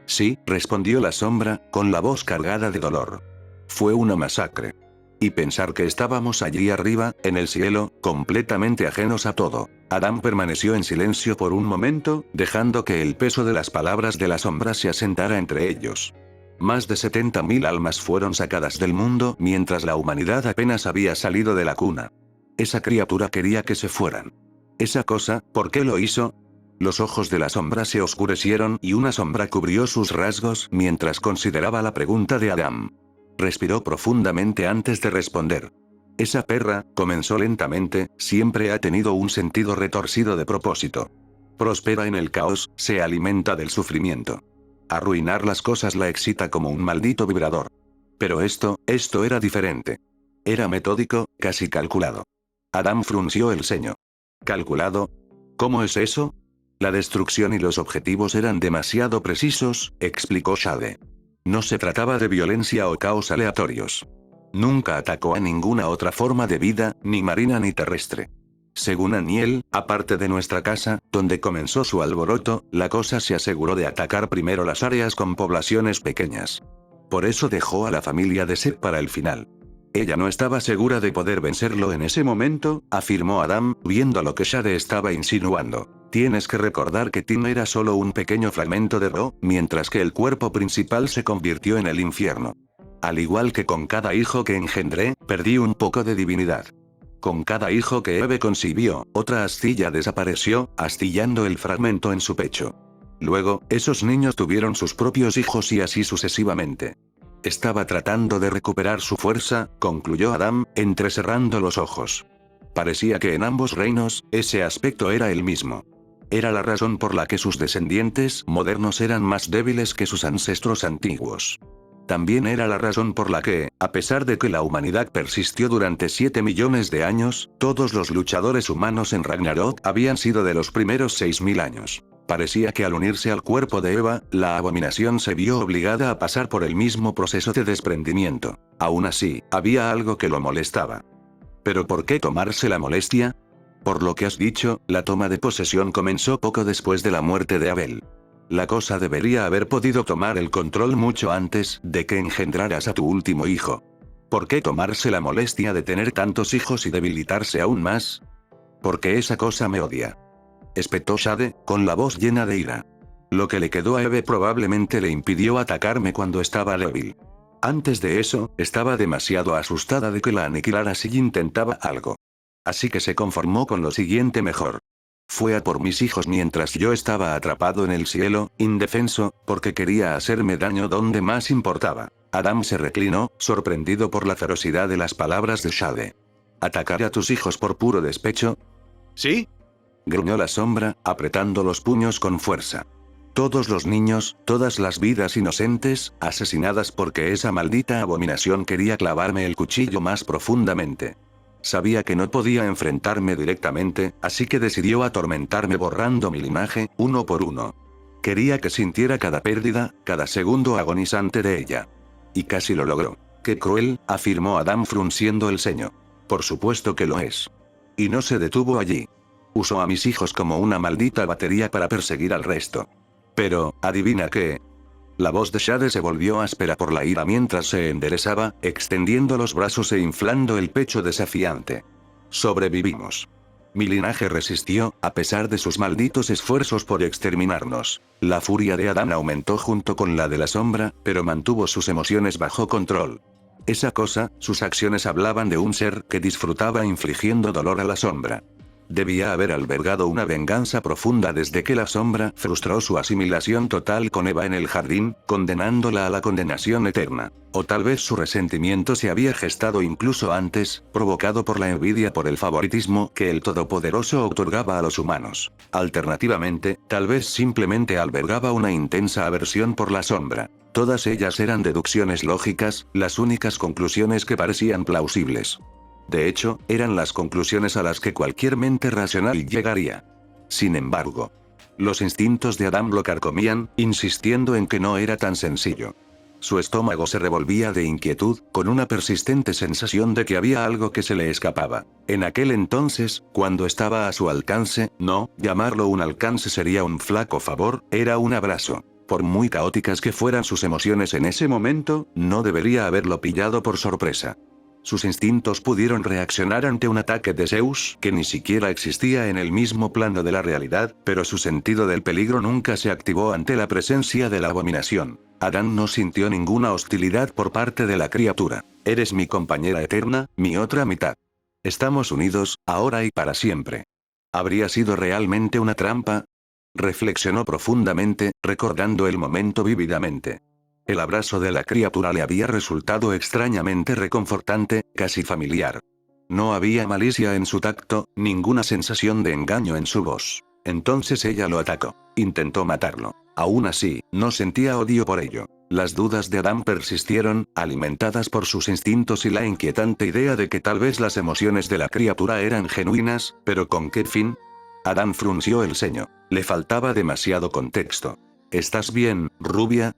Sí, respondió la sombra, con la voz cargada de dolor. Fue una masacre. Y pensar que estábamos allí arriba, en el cielo, completamente ajenos a todo. Adam permaneció en silencio por un momento, dejando que el peso de las palabras de la sombra se asentara entre ellos. Más de 70.000 almas fueron sacadas del mundo mientras la humanidad apenas había salido de la cuna. Esa criatura quería que se fueran. Esa cosa, ¿por qué lo hizo? Los ojos de la sombra se oscurecieron y una sombra cubrió sus rasgos mientras consideraba la pregunta de Adam. Respiró profundamente antes de responder. Esa perra, comenzó lentamente, siempre ha tenido un sentido retorcido de propósito. Prospera en el caos, se alimenta del sufrimiento. Arruinar las cosas la excita como un maldito vibrador. Pero esto era diferente. Era metódico, casi calculado. Adam frunció el ceño. ¿Calculado? ¿Cómo es eso? La destrucción y los objetivos eran demasiado precisos, explicó Shade. No se trataba de violencia o caos aleatorios. Nunca atacó a ninguna otra forma de vida, ni marina ni terrestre. Según Aniel, aparte de nuestra casa, donde comenzó su alboroto, la cosa se aseguró de atacar primero las áreas con poblaciones pequeñas. Por eso dejó a la familia de Set para el final. Ella no estaba segura de poder vencerlo en ese momento, afirmó Adam, viendo lo que Shade estaba insinuando. Tienes que recordar que Tim era solo un pequeño fragmento de Ro, mientras que el cuerpo principal se convirtió en el infierno. Al igual que con cada hijo que engendré, perdí un poco de divinidad. Con cada hijo que Eve concibió, otra astilla desapareció, astillando el fragmento en su pecho. Luego, esos niños tuvieron sus propios hijos y así sucesivamente. Estaba tratando de recuperar su fuerza, concluyó Adam, entrecerrando los ojos. Parecía que en ambos reinos, ese aspecto era el mismo. Era la razón por la que sus descendientes modernos eran más débiles que sus ancestros antiguos. También era la razón por la que, a pesar de que la humanidad persistió durante 7 millones de años, todos los luchadores humanos en Ragnarok habían sido de los primeros 6.000 años. Parecía que al unirse al cuerpo de Eva, la abominación se vio obligada a pasar por el mismo proceso de desprendimiento. Aún así, había algo que lo molestaba. ¿Pero por qué tomarse la molestia? Por lo que has dicho, la toma de posesión comenzó poco después de la muerte de Abel. La cosa debería haber podido tomar el control mucho antes de que engendraras a tu último hijo. ¿Por qué tomarse la molestia de tener tantos hijos y debilitarse aún más? Porque esa cosa me odia. Espetó Shade, con la voz llena de ira. Lo que le quedó a Eve probablemente le impidió atacarme cuando estaba débil. Antes de eso, estaba demasiado asustada de que la aniquilara si intentaba algo. Así que se conformó con lo siguiente mejor. Fue a por mis hijos mientras yo estaba atrapado en el cielo, indefenso, porque quería hacerme daño donde más importaba. Adam se reclinó, sorprendido por la ferocidad de las palabras de Shade. ¿Atacar a tus hijos por puro despecho? ¿Sí? Gruñó la sombra, apretando los puños con fuerza. Todos los niños, todas las vidas inocentes, asesinadas porque esa maldita abominación quería clavarme el cuchillo más profundamente. Sabía que no podía enfrentarme directamente, así que decidió atormentarme borrando mi linaje, uno por uno. Quería que sintiera cada pérdida, cada segundo agonizante de ella. Y casi lo logró. ¡Qué cruel!, afirmó Adam frunciendo el ceño. Por supuesto que lo es. Y no se detuvo allí. Usó a mis hijos como una maldita batería para perseguir al resto. Pero, ¿adivina qué? La voz de Shade se volvió áspera por la ira mientras se enderezaba, extendiendo los brazos e inflando el pecho desafiante. Sobrevivimos. Mi linaje resistió, a pesar de sus malditos esfuerzos por exterminarnos. La furia de Adam aumentó junto con la de la sombra, pero mantuvo sus emociones bajo control. Esa cosa, sus acciones hablaban de un ser que disfrutaba infligiendo dolor a la sombra. Debía haber albergado una venganza profunda desde que la sombra frustró su asimilación total con Eva en el jardín, condenándola a la condenación eterna. O tal vez su resentimiento se había gestado incluso antes, provocado por la envidia por el favoritismo que el Todopoderoso otorgaba a los humanos. Alternativamente, tal vez simplemente albergaba una intensa aversión por la sombra. Todas ellas eran deducciones lógicas, las únicas conclusiones que parecían plausibles. De hecho, eran las conclusiones a las que cualquier mente racional llegaría. Sin embargo, los instintos de Adam lo carcomían, insistiendo en que no era tan sencillo. Su estómago se revolvía de inquietud, con una persistente sensación de que había algo que se le escapaba. En aquel entonces, cuando estaba a su alcance, no, llamarlo un alcance sería un flaco favor, era un abrazo. Por muy caóticas que fueran sus emociones en ese momento, no debería haberlo pillado por sorpresa. Sus instintos pudieron reaccionar ante un ataque de Zeus que ni siquiera existía en el mismo plano de la realidad, pero su sentido del peligro nunca se activó ante la presencia de la abominación. Adán no sintió ninguna hostilidad por parte de la criatura. Eres mi compañera eterna, mi otra mitad. Estamos unidos, ahora y para siempre. ¿Habría sido realmente una trampa? Reflexionó profundamente, recordando el momento vívidamente. El abrazo de la criatura le había resultado extrañamente reconfortante, casi familiar. No había malicia en su tacto, ninguna sensación de engaño en su voz. Entonces ella lo atacó. Intentó matarlo. Aún así, no sentía odio por ello. Las dudas de Adam persistieron, alimentadas por sus instintos y la inquietante idea de que tal vez las emociones de la criatura eran genuinas, pero ¿con qué fin? Adam frunció el ceño. Le faltaba demasiado contexto. ¿Estás bien, rubia?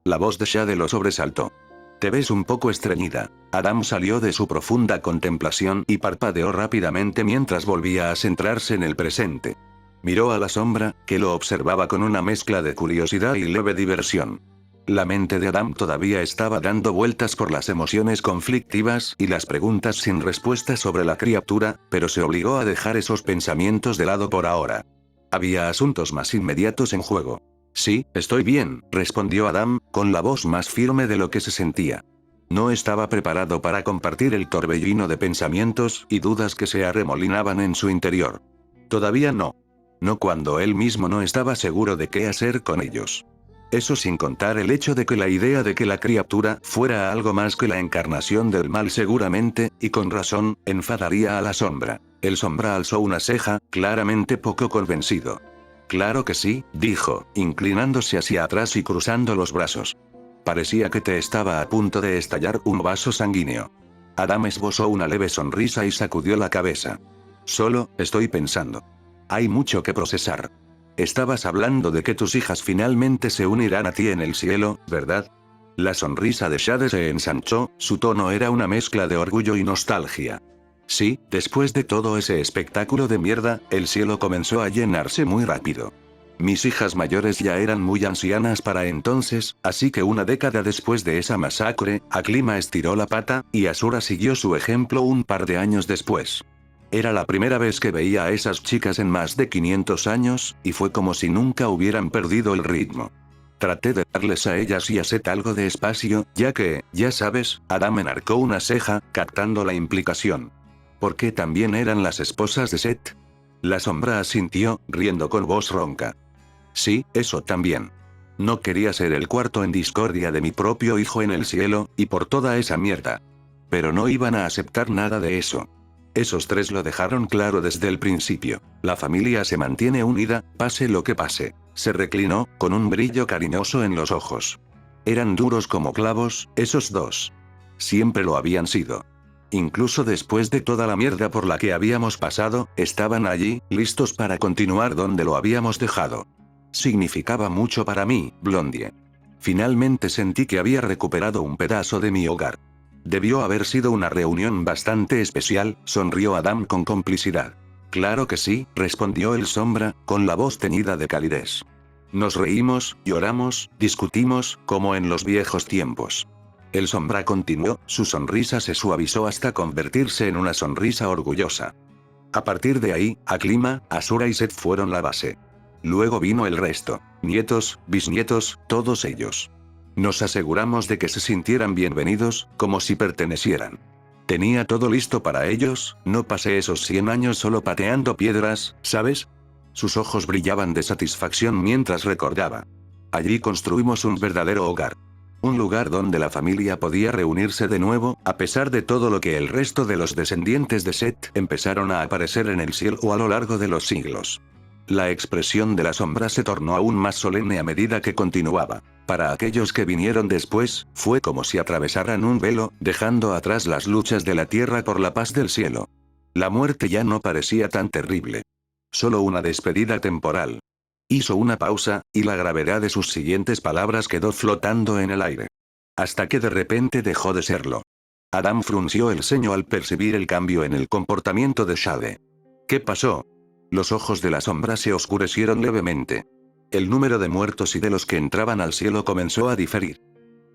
La voz de Shade lo sobresaltó. Te ves un poco estreñida. Adam salió de su profunda contemplación y parpadeó rápidamente mientras volvía a centrarse en el presente. Miró a la sombra, que lo observaba con una mezcla de curiosidad y leve diversión. La mente de Adam todavía estaba dando vueltas por las emociones conflictivas y las preguntas sin respuesta sobre la criatura, pero se obligó a dejar esos pensamientos de lado por ahora. Había asuntos más inmediatos en juego. Sí, estoy bien, respondió Adam, con la voz más firme de lo que se sentía. No estaba preparado para compartir el torbellino de pensamientos y dudas que se arremolinaban en su interior. Todavía no. No cuando él mismo no estaba seguro de qué hacer con ellos. Eso sin contar el hecho de que la idea de que la criatura fuera algo más que la encarnación del mal seguramente, y con razón, enfadaría a la sombra. El sombra alzó una ceja, claramente poco convencido. Claro que sí, dijo, inclinándose hacia atrás y cruzando los brazos. Parecía que te estaba a punto de estallar un vaso sanguíneo. Adam esbozó una leve sonrisa y sacudió la cabeza. Solo, estoy pensando. Hay mucho que procesar. Estabas hablando de que tus hijas finalmente se unirán a ti en el cielo, ¿verdad? La sonrisa de Shade se ensanchó, su tono era una mezcla de orgullo y nostalgia. Sí, después de todo ese espectáculo de mierda, el cielo comenzó a llenarse muy rápido. Mis hijas mayores ya eran muy ancianas para entonces, así que una década después de esa masacre, Aklima estiró la pata, y Asura siguió su ejemplo un par de años después. Era la primera vez que veía a esas chicas en más de 500 años, y fue como si nunca hubieran perdido el ritmo. Traté de darles a ellas y a Set algo de espacio, ya que, ya sabes, Adam enarcó una ceja, captando la implicación. ¿Por qué también eran las esposas de Set? La sombra asintió, riendo con voz ronca. Sí, eso también. No quería ser el cuarto en discordia de mi propio hijo en el cielo, y por toda esa mierda. Pero no iban a aceptar nada de eso. Esos tres lo dejaron claro desde el principio. La familia se mantiene unida, pase lo que pase. Se reclinó, con un brillo cariñoso en los ojos. Eran duros como clavos, esos dos. Siempre lo habían sido. Incluso después de toda la mierda por la que habíamos pasado, estaban allí, listos para continuar donde lo habíamos dejado. Significaba mucho para mí, Blondie. Finalmente sentí que había recuperado un pedazo de mi hogar. Debió haber sido una reunión bastante especial, sonrió Adam con complicidad. Claro que sí, respondió el sombra, con la voz teñida de calidez. Nos reímos, lloramos, discutimos, como en los viejos tiempos. El sombra continuó, su sonrisa se suavizó hasta convertirse en una sonrisa orgullosa. A partir de ahí, Aklima, Asura y Set fueron la base. Luego vino el resto, nietos, bisnietos, todos ellos. Nos aseguramos de que se sintieran bienvenidos, como si pertenecieran. Tenía todo listo para ellos, no pasé esos 100 años solo pateando piedras, ¿sabes? Sus ojos brillaban de satisfacción mientras recordaba. Allí construimos un verdadero hogar. Un lugar donde la familia podía reunirse de nuevo, a pesar de todo lo que el resto de los descendientes de Set empezaron a aparecer en el cielo a lo largo de los siglos. La expresión de la sombra se tornó aún más solemne a medida que continuaba. Para aquellos que vinieron después, fue como si atravesaran un velo, dejando atrás las luchas de la tierra por la paz del cielo. La muerte ya no parecía tan terrible. Solo una despedida temporal. Hizo una pausa, y la gravedad de sus siguientes palabras quedó flotando en el aire. Hasta que de repente dejó de serlo. Adam frunció el ceño al percibir el cambio en el comportamiento de Shade. ¿Qué pasó? Los ojos de la sombra se oscurecieron levemente. El número de muertos y de los que entraban al cielo comenzó a diferir.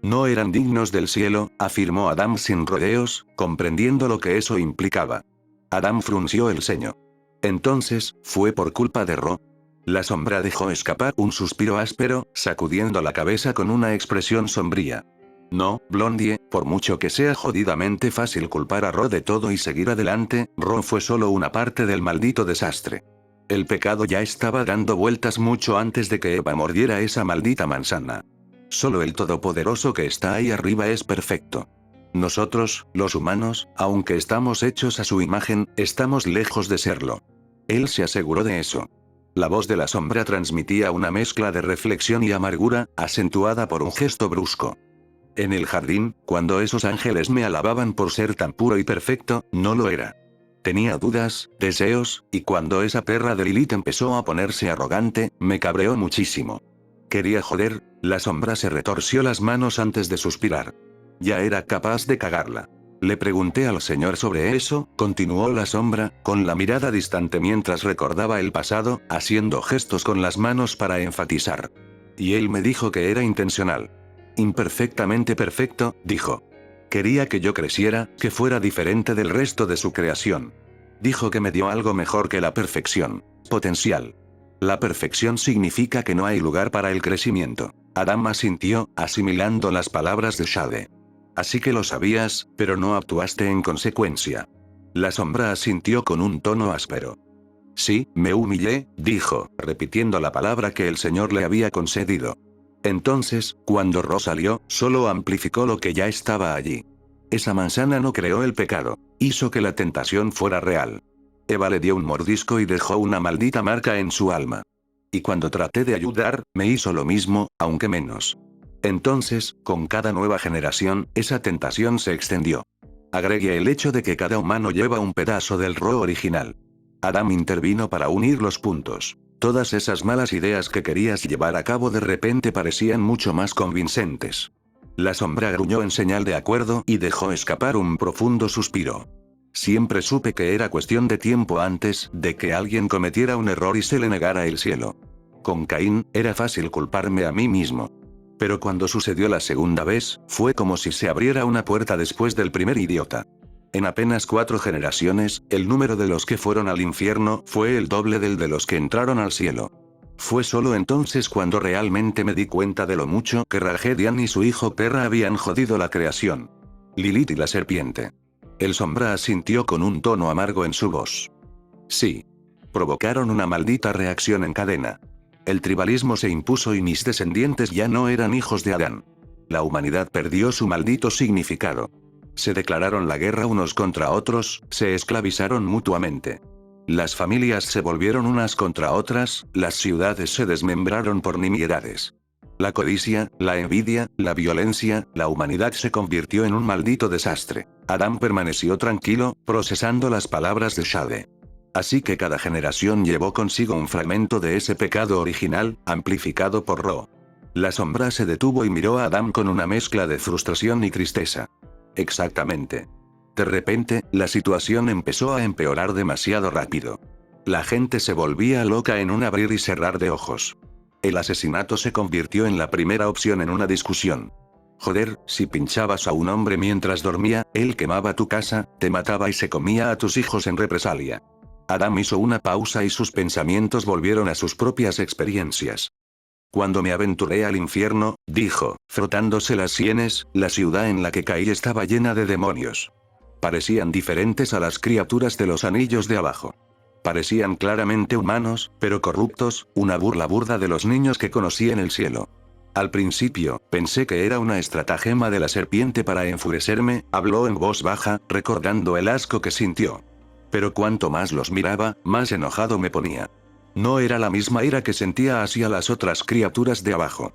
No eran dignos del cielo, afirmó Adam sin rodeos, comprendiendo lo que eso implicaba. Adam frunció el ceño. Entonces, ¿fue por culpa de Ro? La sombra dejó escapar un suspiro áspero, sacudiendo la cabeza con una expresión sombría. No, Blondie, por mucho que sea jodidamente fácil culpar a Ro de todo y seguir adelante, Ro fue solo una parte del maldito desastre. El pecado ya estaba dando vueltas mucho antes de que Eva mordiera esa maldita manzana. Solo el Todopoderoso que está ahí arriba es perfecto. Nosotros, los humanos, aunque estamos hechos a su imagen, estamos lejos de serlo. Él se aseguró de eso. La voz de la sombra transmitía una mezcla de reflexión y amargura, acentuada por un gesto brusco. En el jardín, cuando esos ángeles me alababan por ser tan puro y perfecto, no lo era. Tenía dudas, deseos, y cuando esa perra de Lilith empezó a ponerse arrogante, me cabreó muchísimo. Quería joder, la sombra se retorció las manos antes de suspirar. Ya era capaz de cagarla. Le pregunté al señor sobre eso, continuó la sombra, con la mirada distante mientras recordaba el pasado, haciendo gestos con las manos para enfatizar. Y él me dijo que era intencional. Imperfectamente perfecto, dijo. Quería que yo creciera, que fuera diferente del resto de su creación. Dijo que me dio algo mejor que la perfección. Potencial. La perfección significa que no hay lugar para el crecimiento. Adam asintió, asimilando las palabras de Shade. Así que lo sabías, pero no actuaste en consecuencia. La sombra asintió con un tono áspero. Sí, me humillé, dijo, repitiendo la palabra que el Señor le había concedido. Entonces, cuando Ro salió, solo amplificó lo que ya estaba allí. Esa manzana no creó el pecado, hizo que la tentación fuera real. Eva le dio un mordisco y dejó una maldita marca en su alma. Y cuando traté de ayudar, me hizo lo mismo, aunque menos. Entonces, con cada nueva generación, esa tentación se extendió. Agregué el hecho de que cada humano lleva un pedazo del Ro original. Adam intervino para unir los puntos. Todas esas malas ideas que querías llevar a cabo de repente parecían mucho más convincentes. La sombra gruñó en señal de acuerdo y dejó escapar un profundo suspiro. Siempre supe que era cuestión de tiempo antes de que alguien cometiera un error y se le negara el cielo. Con Caín, era fácil culparme a mí mismo. Pero cuando sucedió la segunda vez, fue como si se abriera una puerta después del primer idiota. En apenas 4 generaciones, el número de los que fueron al infierno fue el doble del de los que entraron al cielo. Fue solo entonces cuando realmente me di cuenta de lo mucho que Rajedian y su hijo Terra habían jodido la creación. Lilith y la serpiente. El sombra asintió con un tono amargo en su voz. Sí. Provocaron una maldita reacción en cadena. El tribalismo se impuso y mis descendientes ya no eran hijos de Adán. La humanidad perdió su maldito significado. Se declararon la guerra unos contra otros, se esclavizaron mutuamente. Las familias se volvieron unas contra otras, las ciudades se desmembraron por nimiedades. La codicia, la envidia, la violencia, la humanidad se convirtió en un maldito desastre. Adán permaneció tranquilo, procesando las palabras de Shade. Así que cada generación llevó consigo un fragmento de ese pecado original, amplificado por Ro. La sombra se detuvo y miró a Adán con una mezcla de frustración y tristeza. Exactamente. De repente, la situación empezó a empeorar demasiado rápido. La gente se volvía loca en un abrir y cerrar de ojos. El asesinato se convirtió en la primera opción en una discusión. Joder, si pinchabas a un hombre mientras dormía, él quemaba tu casa, te mataba y se comía a tus hijos en represalia. Adam hizo una pausa y sus pensamientos volvieron a sus propias experiencias. Cuando me aventuré al infierno, dijo, frotándose las sienes, la ciudad en la que caí estaba llena de demonios. Parecían diferentes a las criaturas de los anillos de abajo. Parecían claramente humanos, pero corruptos, una burla burda de los niños que conocí en el cielo. Al principio, pensé que era una estratagema de la serpiente para enfurecerme, habló en voz baja, recordando el asco que sintió. Pero cuanto más los miraba, más enojado me ponía. No era la misma ira que sentía hacia las otras criaturas de abajo.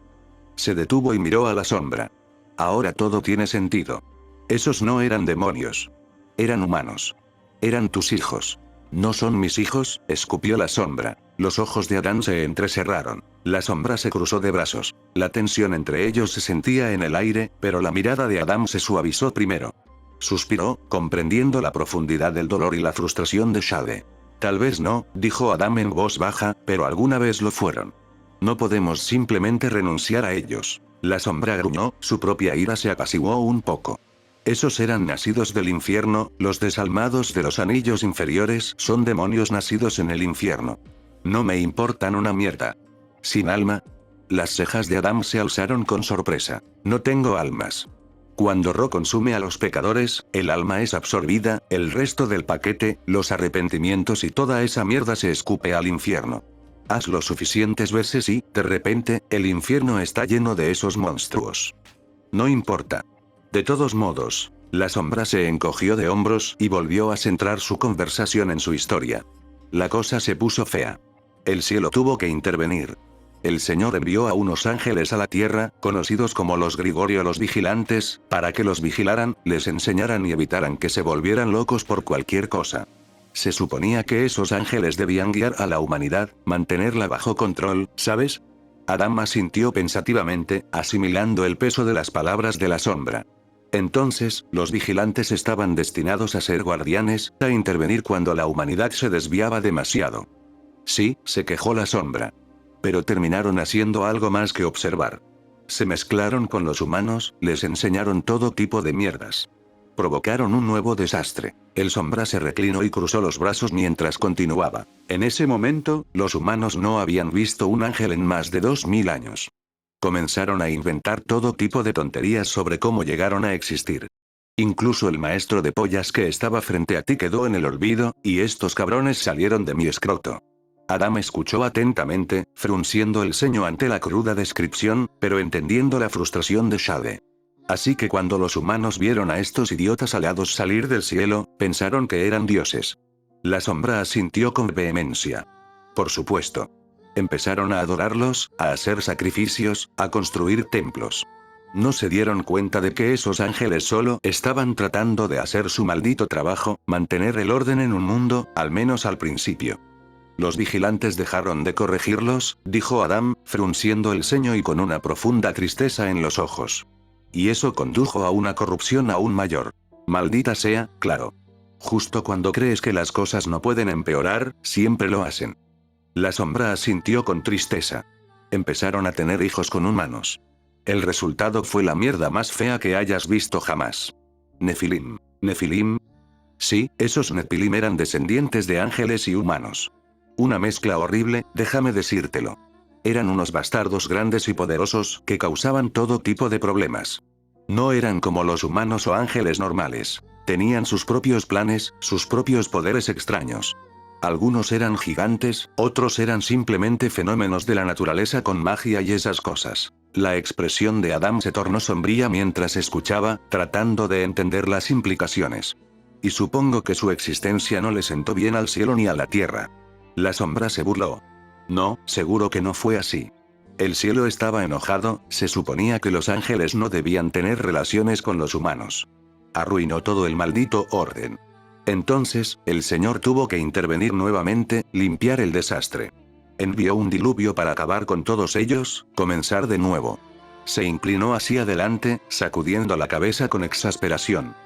Se detuvo y miró a la sombra. Ahora todo tiene sentido. Esos no eran demonios. Eran humanos. Eran tus hijos. ¿No son mis hijos?, escupió la sombra. Los ojos de Adán se entrecerraron. La sombra se cruzó de brazos. La tensión entre ellos se sentía en el aire, pero la mirada de Adán se suavizó primero. Suspiró, comprendiendo la profundidad del dolor y la frustración de Shade. Tal vez no, dijo Adán en voz baja, pero alguna vez lo fueron. No podemos simplemente renunciar a ellos. La sombra gruñó, su propia ira se apaciguó un poco. Esos eran nacidos del infierno, los desalmados de los anillos inferiores son demonios nacidos en el infierno. No me importan una mierda. ¿Sin alma? Las cejas de Adam se alzaron con sorpresa. No tengo almas. Cuando Ro consume a los pecadores, el alma es absorbida, el resto del paquete, los arrepentimientos y toda esa mierda se escupe al infierno. Hazlo suficientes veces y, de repente, el infierno está lleno de esos monstruos. No importa. De todos modos, la sombra se encogió de hombros y volvió a centrar su conversación en su historia. La cosa se puso fea. El cielo tuvo que intervenir. El Señor envió a unos ángeles a la tierra, conocidos como los Grigorio los vigilantes, para que los vigilaran, les enseñaran y evitaran que se volvieran locos por cualquier cosa. Se suponía que esos ángeles debían guiar a la humanidad, mantenerla bajo control, ¿sabes? Adam asintió pensativamente, asimilando el peso de las palabras de la sombra. Entonces, los vigilantes estaban destinados a ser guardianes, a intervenir cuando la humanidad se desviaba demasiado. Sí, se quejó la sombra. Pero terminaron haciendo algo más que observar. Se mezclaron con los humanos, les enseñaron todo tipo de mierdas. Provocaron un nuevo desastre. El sombra se reclinó y cruzó los brazos mientras continuaba. En ese momento, los humanos no habían visto un ángel en más de 2000 años. Comenzaron a inventar todo tipo de tonterías sobre cómo llegaron a existir. Incluso el maestro de pollas que estaba frente a ti quedó en el olvido, y estos cabrones salieron de mi escroto. Adam escuchó atentamente, frunciendo el ceño ante la cruda descripción, pero entendiendo la frustración de Shade. Así que cuando los humanos vieron a estos idiotas alados salir del cielo, pensaron que eran dioses. La sombra asintió con vehemencia. Por supuesto. Empezaron a adorarlos, a hacer sacrificios, a construir templos. No se dieron cuenta de que esos ángeles solo estaban tratando de hacer su maldito trabajo, mantener el orden en un mundo, al menos al principio. Los vigilantes dejaron de corregirlos, dijo Adam, frunciendo el ceño y con una profunda tristeza en los ojos. Y eso condujo a una corrupción aún mayor. Maldita sea, claro. Justo cuando crees que las cosas no pueden empeorar, siempre lo hacen. La sombra asintió con tristeza. Empezaron a tener hijos con humanos. El resultado fue la mierda más fea que hayas visto jamás. Nefilim. ¿Nefilim? Sí, esos Nefilim eran descendientes de ángeles y humanos. Una mezcla horrible, déjame decírtelo. Eran unos bastardos grandes y poderosos que causaban todo tipo de problemas. No eran como los humanos o ángeles normales. Tenían sus propios planes, sus propios poderes extraños. Algunos eran gigantes, otros eran simplemente fenómenos de la naturaleza con magia y esas cosas. La expresión de Adam se tornó sombría mientras escuchaba, tratando de entender las implicaciones. Y supongo que su existencia no le sentó bien al cielo ni a la tierra. La sombra se burló. No, seguro que no fue así. El cielo estaba enojado, se suponía que los ángeles no debían tener relaciones con los humanos. Arruinó todo el maldito orden. Entonces, el Señor tuvo que intervenir nuevamente, limpiar el desastre. Envió un diluvio para acabar con todos ellos, comenzar de nuevo. Se inclinó hacia adelante, sacudiendo la cabeza con exasperación.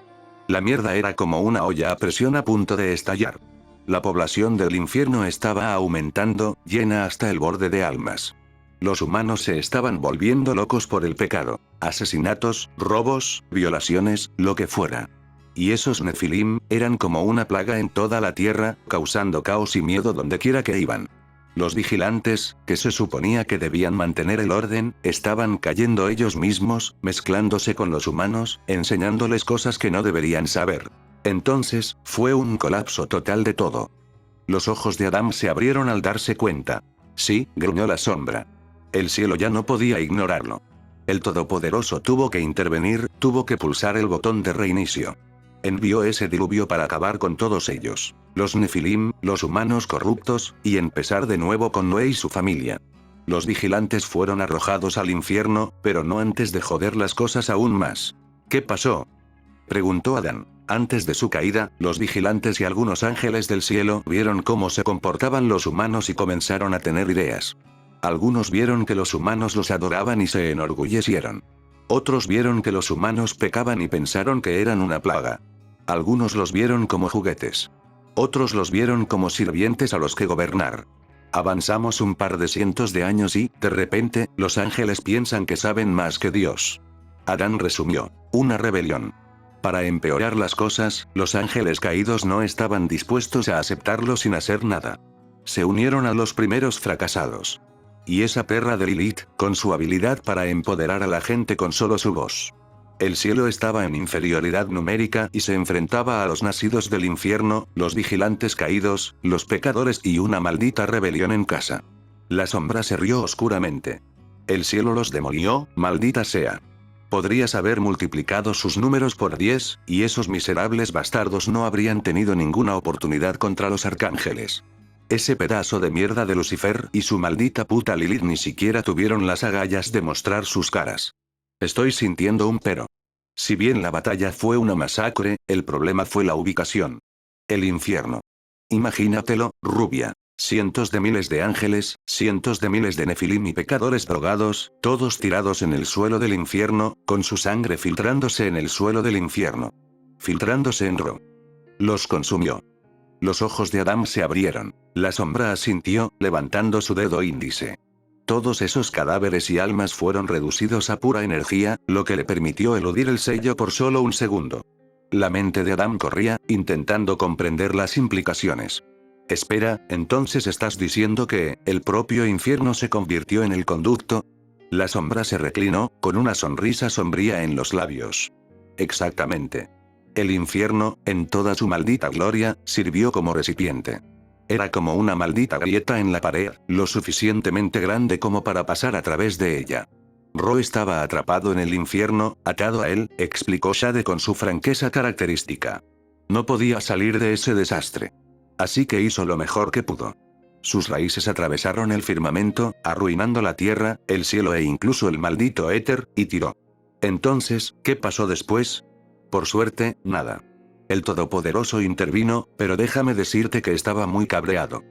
La mierda era como una olla a presión a punto de estallar. La población del infierno estaba aumentando, llena hasta el borde de almas. Los humanos se estaban volviendo locos por el pecado. Asesinatos, robos, violaciones, lo que fuera. Y esos Nefilim eran como una plaga en toda la tierra, causando caos y miedo donde quiera que iban. Los vigilantes, que se suponía que debían mantener el orden, estaban cayendo ellos mismos, mezclándose con los humanos, enseñándoles cosas que no deberían saber. Entonces, fue un colapso total de todo. Los ojos de Adam se abrieron al darse cuenta. Sí, gruñó la sombra. El cielo ya no podía ignorarlo. El Todopoderoso tuvo que intervenir, tuvo que pulsar el botón de reinicio. Envió ese diluvio para acabar con todos ellos, los Nefilim, los humanos corruptos, y empezar de nuevo con Noé y su familia. Los vigilantes fueron arrojados al infierno, pero no antes de joder las cosas aún más. ¿Qué pasó?, preguntó Adán. Antes de su caída, los vigilantes y algunos ángeles del cielo vieron cómo se comportaban los humanos y comenzaron a tener ideas. Algunos vieron que los humanos los adoraban y se enorgullecieron. Otros vieron que los humanos pecaban y pensaron que eran una plaga. Algunos los vieron como juguetes. Otros los vieron como sirvientes a los que gobernar. Avanzamos un par de cientos de años y, de repente, los ángeles piensan que saben más que Dios. Adán resumió. Una rebelión. Para empeorar las cosas, los ángeles caídos no estaban dispuestos a aceptarlo sin hacer nada. Se unieron a los primeros fracasados. Y esa perra de Lilith, con su habilidad para empoderar a la gente con solo su voz. El cielo estaba en inferioridad numérica y se enfrentaba a los nacidos del infierno, los vigilantes caídos, los pecadores y una maldita rebelión en casa. La sombra se rió oscuramente. El cielo los demolió, maldita sea. Podrías haber multiplicado sus números por 10, y esos miserables bastardos no habrían tenido ninguna oportunidad contra los arcángeles. Ese pedazo de mierda de Lucifer y su maldita puta Lilith ni siquiera tuvieron las agallas de mostrar sus caras. Estoy sintiendo un pero. Si bien la batalla fue una masacre, el problema fue la ubicación. El infierno. Imagínatelo, rubia. Cientos de miles de ángeles, cientos de miles de nefilim y pecadores drogados, todos tirados en el suelo del infierno, con su sangre filtrándose en el suelo del infierno. Filtrándose en Ro. Los consumió. Los ojos de Adam se abrieron. La sombra asintió, levantando su dedo índice. Todos esos cadáveres y almas fueron reducidos a pura energía, lo que le permitió eludir el sello por solo un segundo. La mente de Adam corría, intentando comprender las implicaciones. Espera, entonces estás diciendo que, el propio infierno se convirtió en el conducto. La sombra se reclinó, con una sonrisa sombría en los labios. Exactamente. El infierno, en toda su maldita gloria, sirvió como recipiente. Era como una maldita grieta en la pared, lo suficientemente grande como para pasar a través de ella. Ro estaba atrapado en el infierno, atado a él, explicó Shade con su franqueza característica. No podía salir de ese desastre. Así que hizo lo mejor que pudo. Sus raíces atravesaron el firmamento, arruinando la tierra, el cielo e incluso el maldito éter, y tiró. Entonces, ¿qué pasó después? Por suerte, nada. El Todopoderoso intervino, pero déjame decirte que estaba muy cabreado.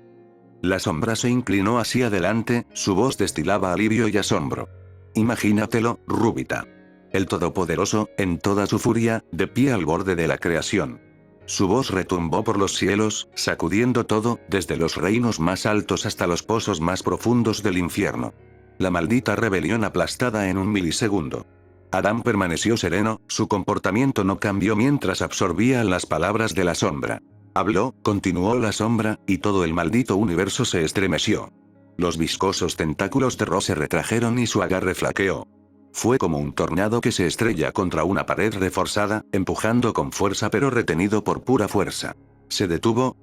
La sombra se inclinó hacia adelante, su voz destilaba alivio y asombro. Imagínatelo, Rúbita. El Todopoderoso, en toda su furia, de pie al borde de la creación. Su voz retumbó por los cielos, sacudiendo todo, desde los reinos más altos hasta los pozos más profundos del infierno. La maldita rebelión aplastada en un milisegundo. Adam permaneció sereno, su comportamiento no cambió mientras absorbía las palabras de la sombra. Habló, continuó la sombra, y todo el maldito universo se estremeció. Los viscosos tentáculos de Ro se retrajeron y su agarre flaqueó. Fue como un tornado que se estrella contra una pared reforzada, empujando con fuerza pero retenido por pura fuerza. ¿Se detuvo?,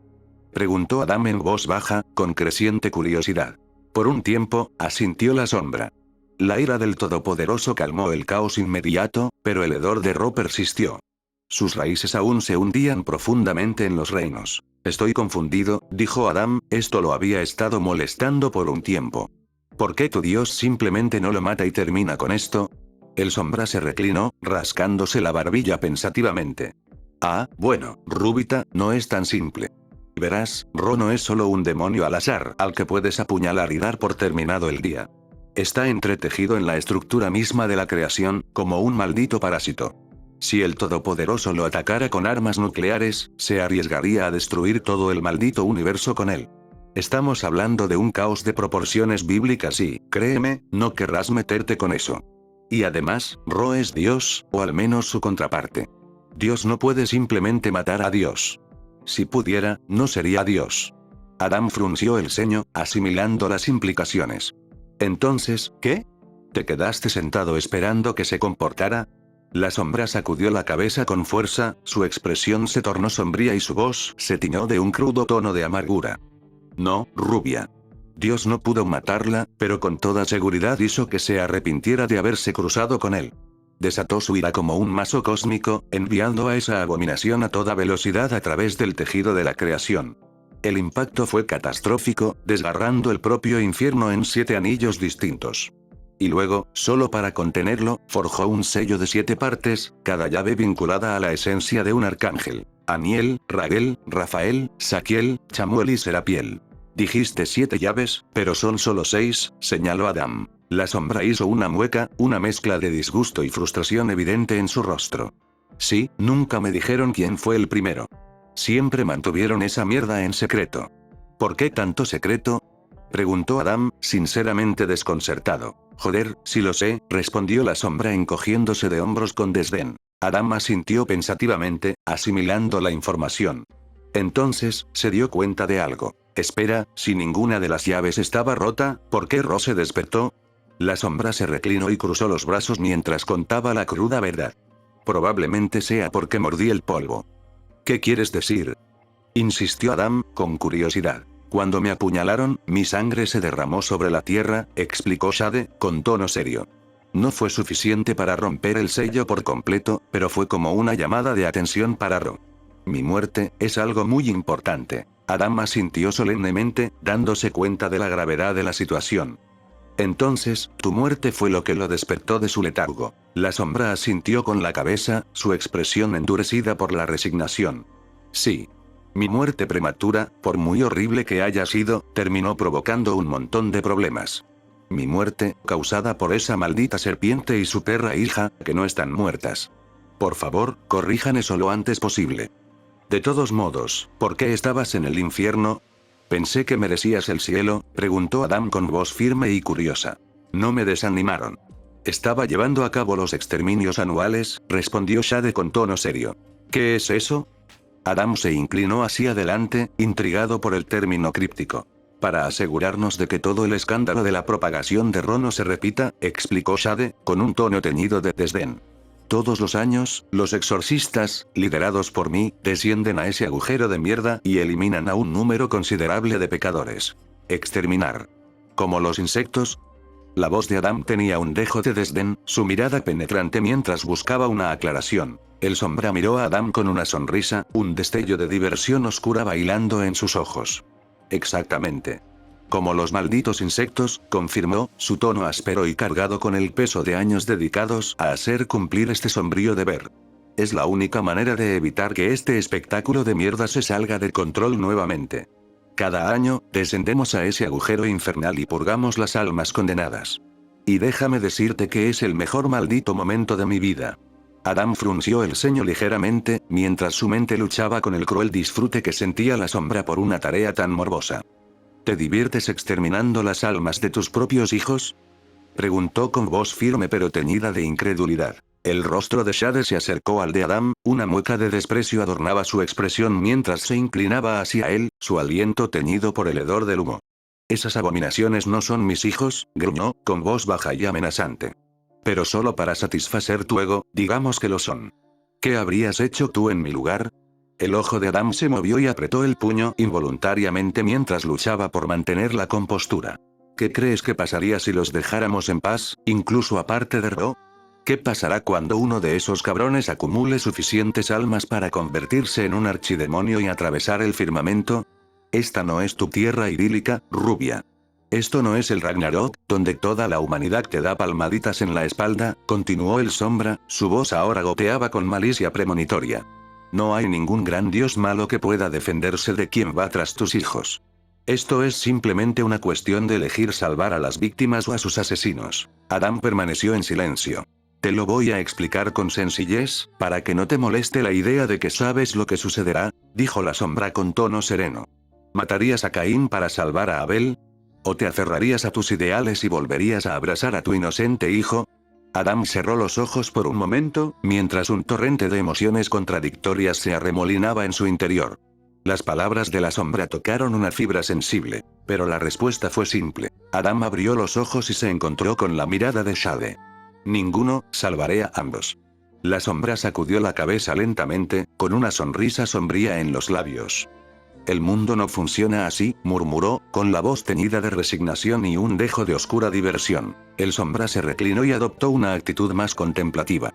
preguntó Adam en voz baja, con creciente curiosidad. Por un tiempo, asintió la sombra. La ira del Todopoderoso calmó el caos inmediato, pero el hedor de Ro persistió. Sus raíces aún se hundían profundamente en los reinos. Estoy confundido, dijo Adam, esto lo había estado molestando por un tiempo. ¿Por qué tu Dios simplemente no lo mata y termina con esto? El sombra se reclinó, rascándose la barbilla pensativamente. Ah, bueno, Rúbita, no es tan simple. Verás, Ro no es solo un demonio al azar al que puedes apuñalar y dar por terminado el día. Está entretejido en la estructura misma de la creación, como un maldito parásito. Si el Todopoderoso lo atacara con armas nucleares, se arriesgaría a destruir todo el maldito universo con él. Estamos hablando de un caos de proporciones bíblicas y, créeme, no querrás meterte con eso. Y además, Ro es Dios, o al menos su contraparte. Dios no puede simplemente matar a Dios. Si pudiera, no sería Dios. Adam frunció el ceño, asimilando las implicaciones. Entonces, ¿qué? ¿Te quedaste sentado esperando que se comportara? La sombra sacudió la cabeza con fuerza, su expresión se tornó sombría y su voz se tiñó de un crudo tono de amargura. No, rubia. Dios no pudo matarla, pero con toda seguridad hizo que se arrepintiera de haberse cruzado con él. Desató su ira como un mazo cósmico, enviando a esa abominación a toda velocidad a través del tejido de la creación. El impacto fue catastrófico, desgarrando el propio infierno en 7 anillos distintos. Y luego, solo para contenerlo, forjó un sello de 7 partes, cada llave vinculada a la esencia de un arcángel. Aniel, Raguel, Rafael, Saquiel, Chamuel y Serapiel. Dijiste 7 llaves, pero son solo 6, señaló Adam. La sombra hizo una mueca, una mezcla de disgusto y frustración evidente en su rostro. Sí, nunca me dijeron quién fue el primero. Siempre mantuvieron esa mierda en secreto. ¿Por qué tanto secreto?, preguntó Adam, sinceramente desconcertado. Joder, si lo sé, respondió la sombra encogiéndose de hombros con desdén. Adam asintió pensativamente, asimilando la información. Entonces, se dio cuenta de algo. Espera, si ninguna de las llaves estaba rota, ¿por qué Ro se despertó? La sombra se reclinó y cruzó los brazos mientras contaba la cruda verdad. Probablemente sea porque mordí el polvo. ¿Qué quieres decir?, insistió Adam, con curiosidad. Cuando me apuñalaron, mi sangre se derramó sobre la tierra, explicó Shade, con tono serio. No fue suficiente para romper el sello por completo, pero fue como una llamada de atención para Ro. Mi muerte es algo muy importante. Adam asintió solemnemente, dándose cuenta de la gravedad de la situación. Entonces, tu muerte fue lo que lo despertó de su letargo. La sombra asintió con la cabeza, su expresión endurecida por la resignación. Sí. Mi muerte prematura, por muy horrible que haya sido, terminó provocando un montón de problemas. Mi muerte, causada por esa maldita serpiente y su perra hija, que no están muertas. Por favor, corrijan eso lo antes posible. De todos modos, ¿por qué estabas en el infierno? Pensé que merecías el cielo, preguntó Adam con voz firme y curiosa. No me desanimaron. Estaba llevando a cabo los exterminios anuales, respondió Shade con tono serio. ¿Qué es eso? Adam se inclinó hacia adelante, intrigado por el término críptico. Para asegurarnos de que todo el escándalo de la propagación de Ro no se repita, explicó Shade, con un tono teñido de desdén. Todos los años, los exorcistas, liderados por mí, descienden a ese agujero de mierda y eliminan a un número considerable de pecadores. Exterminar. ¿Como los insectos? La voz de Adam tenía un dejo de desdén, su mirada penetrante mientras buscaba una aclaración. El sombra miró a Adam con una sonrisa, un destello de diversión oscura bailando en sus ojos. Exactamente. Como los malditos insectos, confirmó, su tono áspero y cargado con el peso de años dedicados a hacer cumplir este sombrío deber. Es la única manera de evitar que este espectáculo de mierda se salga de control nuevamente. Cada año, descendemos a ese agujero infernal y purgamos las almas condenadas. Y déjame decirte que es el mejor maldito momento de mi vida. Adam frunció el ceño ligeramente, mientras su mente luchaba con el cruel disfrute que sentía la sombra por una tarea tan morbosa. ¿Te diviertes exterminando las almas de tus propios hijos? Preguntó con voz firme pero teñida de incredulidad. El rostro de Shade se acercó al de Adam, una mueca de desprecio adornaba su expresión mientras se inclinaba hacia él, su aliento teñido por el hedor del humo. «Esas abominaciones no son mis hijos», gruñó, con voz baja y amenazante. «Pero solo para satisfacer tu ego, digamos que lo son. ¿Qué habrías hecho tú en mi lugar?» El ojo de Adam se movió y apretó el puño involuntariamente mientras luchaba por mantener la compostura. ¿Qué crees que pasaría si los dejáramos en paz, incluso aparte de Ro? ¿Qué pasará cuando uno de esos cabrones acumule suficientes almas para convertirse en un archidemonio y atravesar el firmamento? Esta no es tu tierra idílica, rubia. Esto no es el Ragnarok, donde toda la humanidad te da palmaditas en la espalda, continuó el sombra, su voz ahora goteaba con malicia premonitoria. No hay ningún gran dios malo que pueda defenderse de quien va tras tus hijos. Esto es simplemente una cuestión de elegir salvar a las víctimas o a sus asesinos. Adam permaneció en silencio. Te lo voy a explicar con sencillez, para que no te moleste la idea de que sabes lo que sucederá, dijo la sombra con tono sereno. ¿Matarías a Caín para salvar a Abel? ¿O te aferrarías a tus ideales y volverías a abrazar a tu inocente hijo? Adam cerró los ojos por un momento, mientras un torrente de emociones contradictorias se arremolinaba en su interior. Las palabras de la sombra tocaron una fibra sensible, pero la respuesta fue simple. Adam abrió los ojos y se encontró con la mirada de Shade. Ninguno, salvaré a ambos. La sombra sacudió la cabeza lentamente, con una sonrisa sombría en los labios. El mundo no funciona así, murmuró, con la voz teñida de resignación y un dejo de oscura diversión. El sombra se reclinó y adoptó una actitud más contemplativa.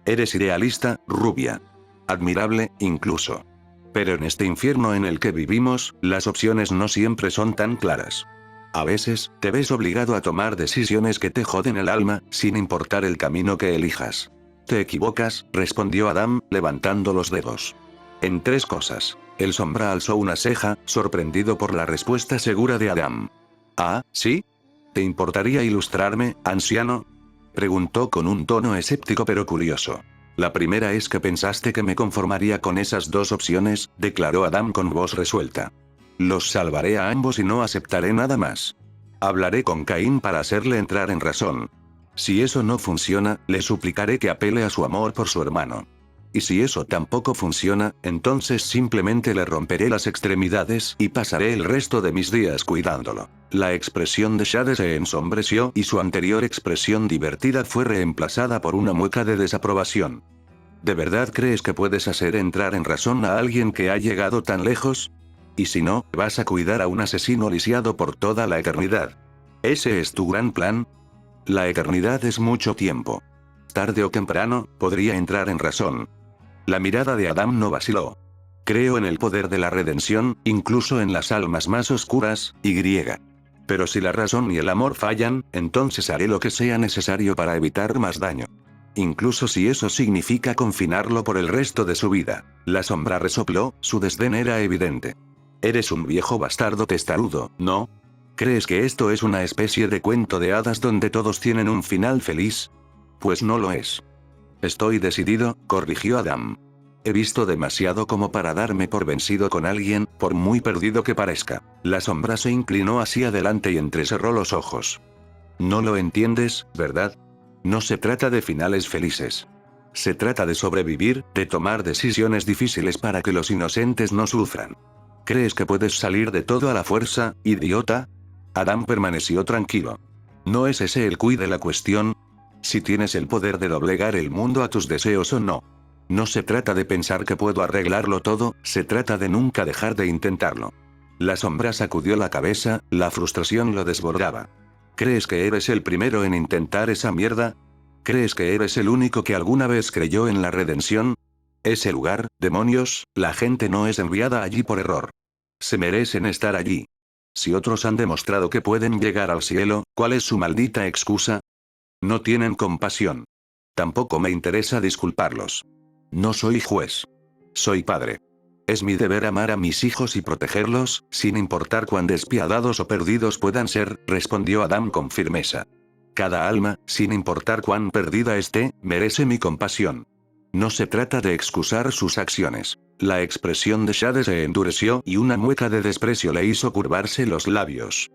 Eres idealista, rubia. Admirable, incluso. Pero en este infierno en el que vivimos, las opciones no siempre son tan claras. A veces, te ves obligado a tomar decisiones que te joden el alma, sin importar el camino que elijas. Te equivocas, respondió Adam, levantando los dedos. En 3 cosas. El sombra alzó una ceja, sorprendido por la respuesta segura de Adam. ¿Ah, sí? ¿Te importaría ilustrarme, anciano? Preguntó con un tono escéptico pero curioso. La primera es que pensaste que me conformaría con esas 2 opciones, declaró Adam con voz resuelta. Los salvaré a ambos y no aceptaré nada más. Hablaré con Caín para hacerle entrar en razón. Si eso no funciona, le suplicaré que apele a su amor por su hermano. Y si eso tampoco funciona, entonces simplemente le romperé las extremidades y pasaré el resto de mis días cuidándolo. La expresión de Shade se ensombreció y su anterior expresión divertida fue reemplazada por una mueca de desaprobación. ¿De verdad crees que puedes hacer entrar en razón a alguien que ha llegado tan lejos? Y si no, ¿vas a cuidar a un asesino lisiado por toda la eternidad? ¿Ese es tu gran plan? La eternidad es mucho tiempo. Tarde o temprano, podría entrar en razón. La mirada de Adam no vaciló. Creo en el poder de la redención, incluso en las almas más oscuras, y. Pero si la razón y el amor fallan, entonces haré lo que sea necesario para evitar más daño. Incluso si eso significa confinarlo por el resto de su vida. La sombra resopló, su desdén era evidente. Eres un viejo bastardo testarudo, ¿no? ¿Crees que esto es una especie de cuento de hadas donde todos tienen un final feliz? Pues no lo es. Estoy decidido, corrigió Adam. He visto demasiado como para darme por vencido con alguien, por muy perdido que parezca. La sombra se inclinó hacia adelante y entrecerró los ojos. No lo entiendes, ¿verdad? No se trata de finales felices. Se trata de sobrevivir, de tomar decisiones difíciles para que los inocentes no sufran. ¿Crees que puedes salir de todo a la fuerza, idiota? Adam permaneció tranquilo. ¿No es ese el quid de la cuestión? Si tienes el poder de doblegar el mundo a tus deseos o no. No se trata de pensar que puedo arreglarlo todo, se trata de nunca dejar de intentarlo. La sombra sacudió la cabeza, la frustración lo desbordaba. ¿Crees que eres el primero en intentar esa mierda? ¿Crees que eres el único que alguna vez creyó en la redención? Ese lugar, demonios, la gente no es enviada allí por error. Se merecen estar allí. Si otros han demostrado que pueden llegar al cielo, ¿cuál es su maldita excusa? No tienen compasión. Tampoco me interesa disculparlos. No soy juez. Soy padre. Es mi deber amar a mis hijos y protegerlos, sin importar cuán despiadados o perdidos puedan ser, respondió Adam con firmeza. Cada alma, sin importar cuán perdida esté, merece mi compasión. No se trata de excusar sus acciones. La expresión de Shade se endureció y una mueca de desprecio le hizo curvarse los labios.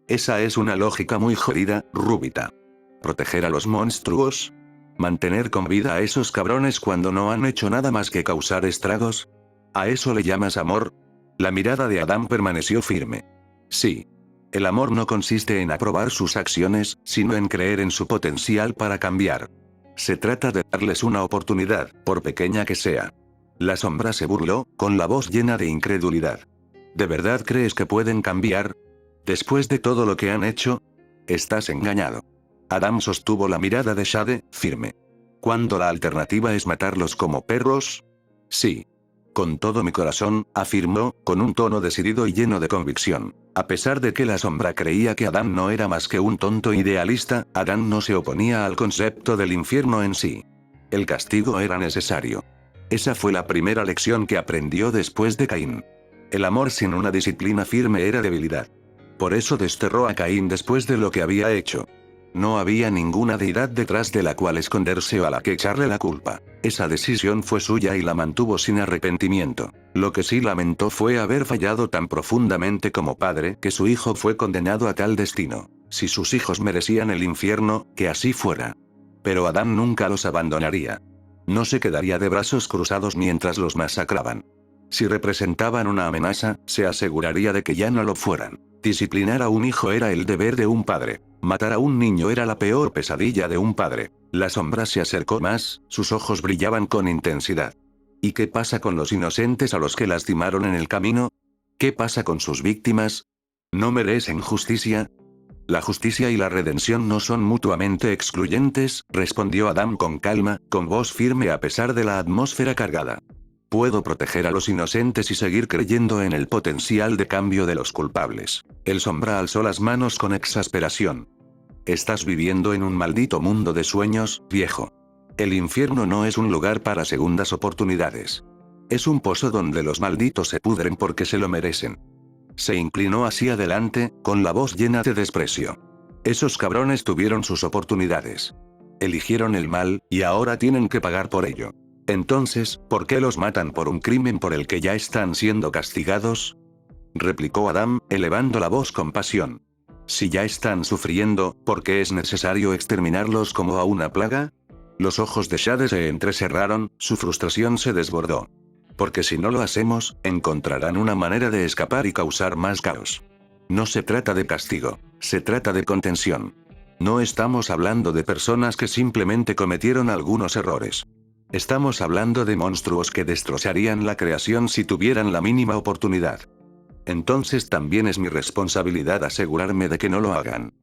Esa es una lógica muy jodida, Rúbita. ¿Proteger a los monstruos? ¿Mantener con vida a esos cabrones cuando no han hecho nada más que causar estragos? ¿A eso le llamas amor? La mirada de Adam permaneció firme. Sí. El amor no consiste en aprobar sus acciones, sino en creer en su potencial para cambiar. Se trata de darles una oportunidad, por pequeña que sea. La sombra se burló, con la voz llena de incredulidad. ¿De verdad crees que pueden cambiar? Después de todo lo que han hecho, estás engañado. Adam sostuvo la mirada de Shade, firme. ¿Cuándo la alternativa es matarlos como perros? Sí. Con todo mi corazón, afirmó, con un tono decidido y lleno de convicción. A pesar de que la sombra creía que Adam no era más que un tonto idealista, Adam no se oponía al concepto del infierno en sí. El castigo era necesario. Esa fue la primera lección que aprendió después de Caín. El amor sin una disciplina firme era debilidad. Por eso desterró a Caín después de lo que había hecho. No había ninguna deidad detrás de la cual esconderse o a la que echarle la culpa. Esa decisión fue suya y la mantuvo sin arrepentimiento. Lo que sí lamentó fue haber fallado tan profundamente como padre que su hijo fue condenado a tal destino. Si sus hijos merecían el infierno, que así fuera. Pero Adán nunca los abandonaría. No se quedaría de brazos cruzados mientras los masacraban. Si representaban una amenaza, se aseguraría de que ya no lo fueran. Disciplinar a un hijo era el deber de un padre. Matar a un niño era la peor pesadilla de un padre. La sombra se acercó más, sus ojos brillaban con intensidad. ¿Y qué pasa con los inocentes a los que lastimaron en el camino? ¿Qué pasa con sus víctimas? ¿No merecen justicia? La justicia y la redención no son mutuamente excluyentes, respondió Adam con calma, con voz firme a pesar de la atmósfera cargada. Puedo proteger a los inocentes y seguir creyendo en el potencial de cambio de los culpables. El sombra alzó las manos con exasperación. Estás viviendo en un maldito mundo de sueños, viejo. El infierno no es un lugar para segundas oportunidades. Es un pozo donde los malditos se pudren porque se lo merecen. Se inclinó hacia adelante, con la voz llena de desprecio. Esos cabrones tuvieron sus oportunidades. Eligieron el mal, y ahora tienen que pagar por ello. Entonces, ¿por qué los matan por un crimen por el que ya están siendo castigados? Replicó Adam, elevando la voz con pasión. Si ya están sufriendo, ¿por qué es necesario exterminarlos como a una plaga? Los ojos de Shade se entrecerraron, su frustración se desbordó. Porque si no lo hacemos, encontrarán una manera de escapar y causar más caos. No se trata de castigo, se trata de contención. No estamos hablando de personas que simplemente cometieron algunos errores. Estamos hablando de monstruos que destrozarían la creación si tuvieran la mínima oportunidad. Entonces también es mi responsabilidad asegurarme de que no lo hagan.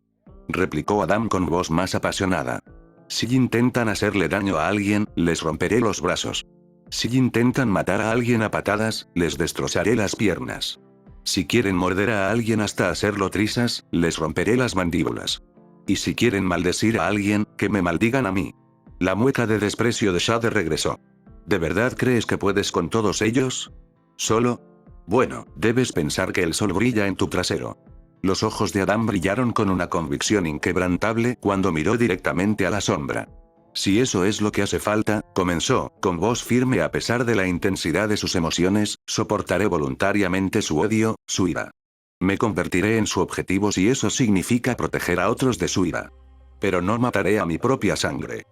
Replicó Adam con voz más apasionada. Si intentan hacerle daño a alguien, les romperé los brazos. Si intentan matar a alguien a patadas, les destrozaré las piernas. Si quieren morder a alguien hasta hacerlo trizas, les romperé las mandíbulas. Y si quieren maldecir a alguien, que me maldigan a mí. La mueca de desprecio de Shade regresó. ¿De verdad crees que puedes con todos ellos? ¿Solo? Bueno, debes pensar que el sol brilla en tu trasero. Los ojos de Adam brillaron con una convicción inquebrantable cuando miró directamente a la sombra. Si eso es lo que hace falta, comenzó, con voz firme a pesar de la intensidad de sus emociones, soportaré voluntariamente su odio, su ira. Me convertiré en su objetivo si eso significa proteger a otros de su ira. Pero no mataré a mi propia sangre.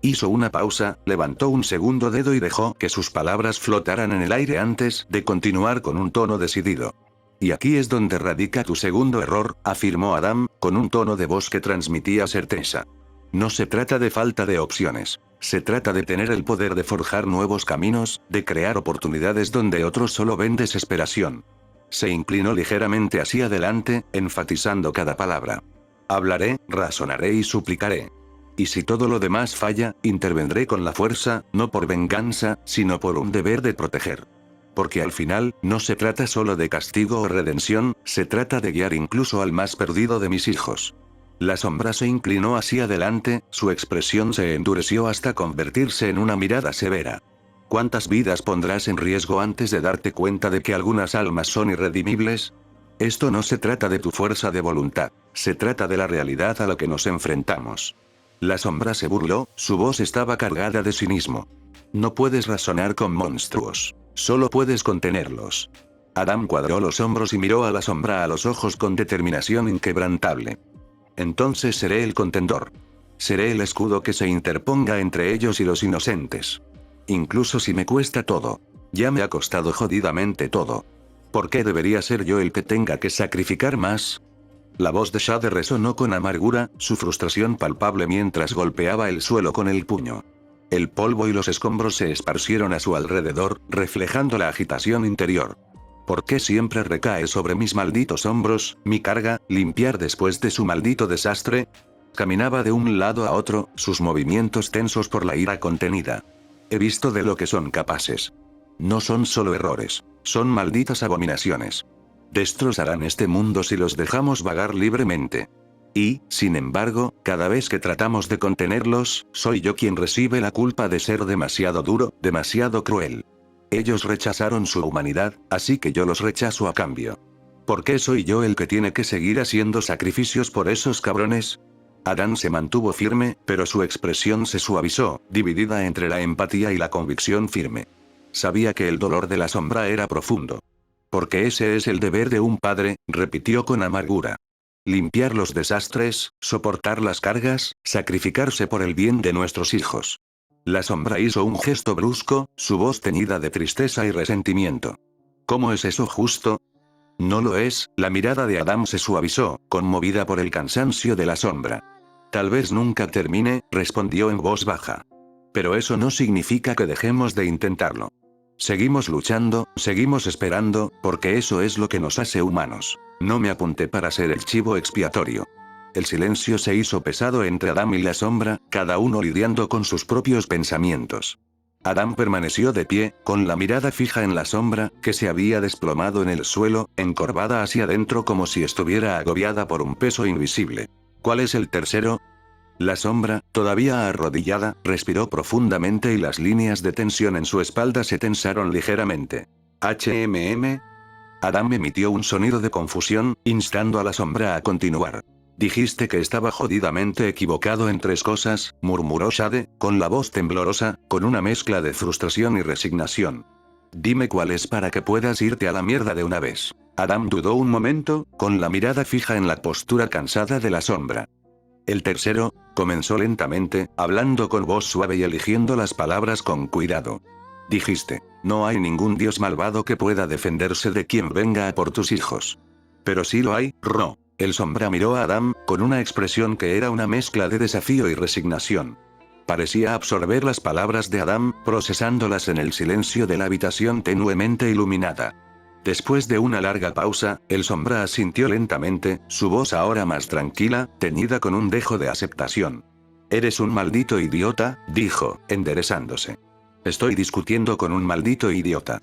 Hizo una pausa, levantó un segundo dedo y dejó que sus palabras flotaran en el aire antes de continuar con un tono decidido. Y aquí es donde radica tu segundo error, afirmó Adam, con un tono de voz que transmitía certeza. No se trata de falta de opciones. Se trata de tener el poder de forjar nuevos caminos, de crear oportunidades donde otros solo ven desesperación. Se inclinó ligeramente hacia adelante, enfatizando cada palabra. Hablaré, razonaré y suplicaré. Y si todo lo demás falla, intervendré con la fuerza, no por venganza, sino por un deber de proteger. Porque al final, no se trata solo de castigo o redención, se trata de guiar incluso al más perdido de mis hijos. La sombra se inclinó hacia adelante, su expresión se endureció hasta convertirse en una mirada severa. ¿Cuántas vidas pondrás en riesgo antes de darte cuenta de que algunas almas son irredimibles? Esto no se trata de tu fuerza de voluntad, se trata de la realidad a la que nos enfrentamos. La sombra se burló, su voz estaba cargada de cinismo. No puedes razonar con monstruos. Solo puedes contenerlos. Adam cuadró los hombros y miró a la sombra a los ojos con determinación inquebrantable. Entonces seré el contendor. Seré el escudo que se interponga entre ellos y los inocentes. Incluso si me cuesta todo. Ya me ha costado jodidamente todo. ¿Por qué debería ser yo el que tenga que sacrificar más? La voz de Shade resonó con amargura, su frustración palpable mientras golpeaba el suelo con el puño. El polvo y los escombros se esparcieron a su alrededor, reflejando la agitación interior. ¿Por qué siempre recae sobre mis malditos hombros, mi carga, limpiar después de su maldito desastre? Caminaba de un lado a otro, sus movimientos tensos por la ira contenida. He visto de lo que son capaces. No son solo errores, son malditas abominaciones. Destrozarán este mundo si los dejamos vagar libremente. Y, sin embargo, cada vez que tratamos de contenerlos, soy yo quien recibe la culpa de ser demasiado duro, demasiado cruel. Ellos rechazaron su humanidad, así que yo los rechazo a cambio. ¿Por qué soy yo el que tiene que seguir haciendo sacrificios por esos cabrones? Adam se mantuvo firme, pero su expresión se suavizó, dividida entre la empatía y la convicción firme. Sabía que el dolor de la sombra era profundo. Porque ese es el deber de un padre, repitió con amargura. Limpiar los desastres, soportar las cargas, sacrificarse por el bien de nuestros hijos. La sombra hizo un gesto brusco, su voz teñida de tristeza y resentimiento. ¿Cómo es eso justo? No lo es, la mirada de Adam se suavizó, conmovida por el cansancio de la sombra. Tal vez nunca termine, respondió en voz baja. Pero eso no significa que dejemos de intentarlo. Seguimos luchando, seguimos esperando, porque eso es lo que nos hace humanos. No me apunté para ser el chivo expiatorio. El silencio se hizo pesado entre Adam y la sombra, cada uno lidiando con sus propios pensamientos. Adam permaneció de pie, con la mirada fija en la sombra, que se había desplomado en el suelo, encorvada hacia adentro como si estuviera agobiada por un peso invisible. ¿Cuál es el tercero? La sombra, todavía arrodillada, respiró profundamente y las líneas de tensión en su espalda se tensaron ligeramente. ¿HMM? Adam emitió un sonido de confusión, instando a la sombra a continuar. Dijiste que estaba jodidamente equivocado en 3 cosas, murmuró Shade, con la voz temblorosa, con una mezcla de frustración y resignación. Dime cuál es para que puedas irte a la mierda de una vez. Adam dudó un momento, con la mirada fija en la postura cansada de la sombra. El tercero, comenzó lentamente, hablando con voz suave y eligiendo las palabras con cuidado. Dijiste, no hay ningún dios malvado que pueda defenderse de quien venga a por tus hijos. Pero sí lo hay, Ro. El sombra miró a Adam, con una expresión que era una mezcla de desafío y resignación. Parecía absorber las palabras de Adam, procesándolas en el silencio de la habitación tenuemente iluminada. Después de una larga pausa, el sombra asintió lentamente, su voz ahora más tranquila, teñida con un dejo de aceptación. Eres un maldito idiota, dijo, enderezándose. Estoy discutiendo con un maldito idiota.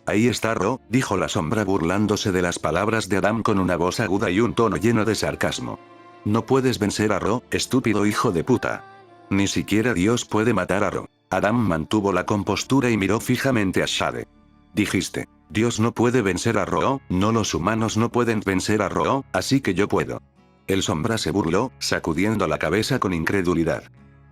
Ahí está Ro, dijo la sombra burlándose de las palabras de Adam con una voz aguda y un tono lleno de sarcasmo. No puedes vencer a Ro, estúpido hijo de puta. Ni siquiera Dios puede matar a Ro. Adam mantuvo la compostura y miró fijamente a Shade. Dijiste, Dios no puede vencer a Ro, no los humanos no pueden vencer a Ro, así que yo puedo. El sombra se burló, sacudiendo la cabeza con incredulidad.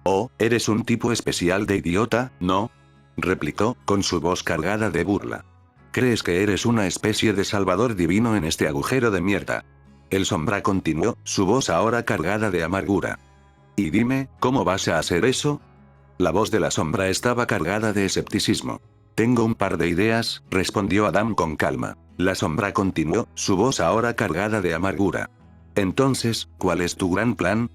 Oh, eres un tipo especial de idiota, ¿no? Replicó, con su voz cargada de burla. ¿Crees que eres una especie de salvador divino en este agujero de mierda? El sombra continuó, su voz ahora cargada de amargura. Y dime, ¿cómo vas a hacer eso? La voz de la sombra estaba cargada de escepticismo. Tengo un par de ideas, respondió Adam con calma. La sombra continuó, su voz ahora cargada de amargura. Entonces, ¿cuál es tu gran plan,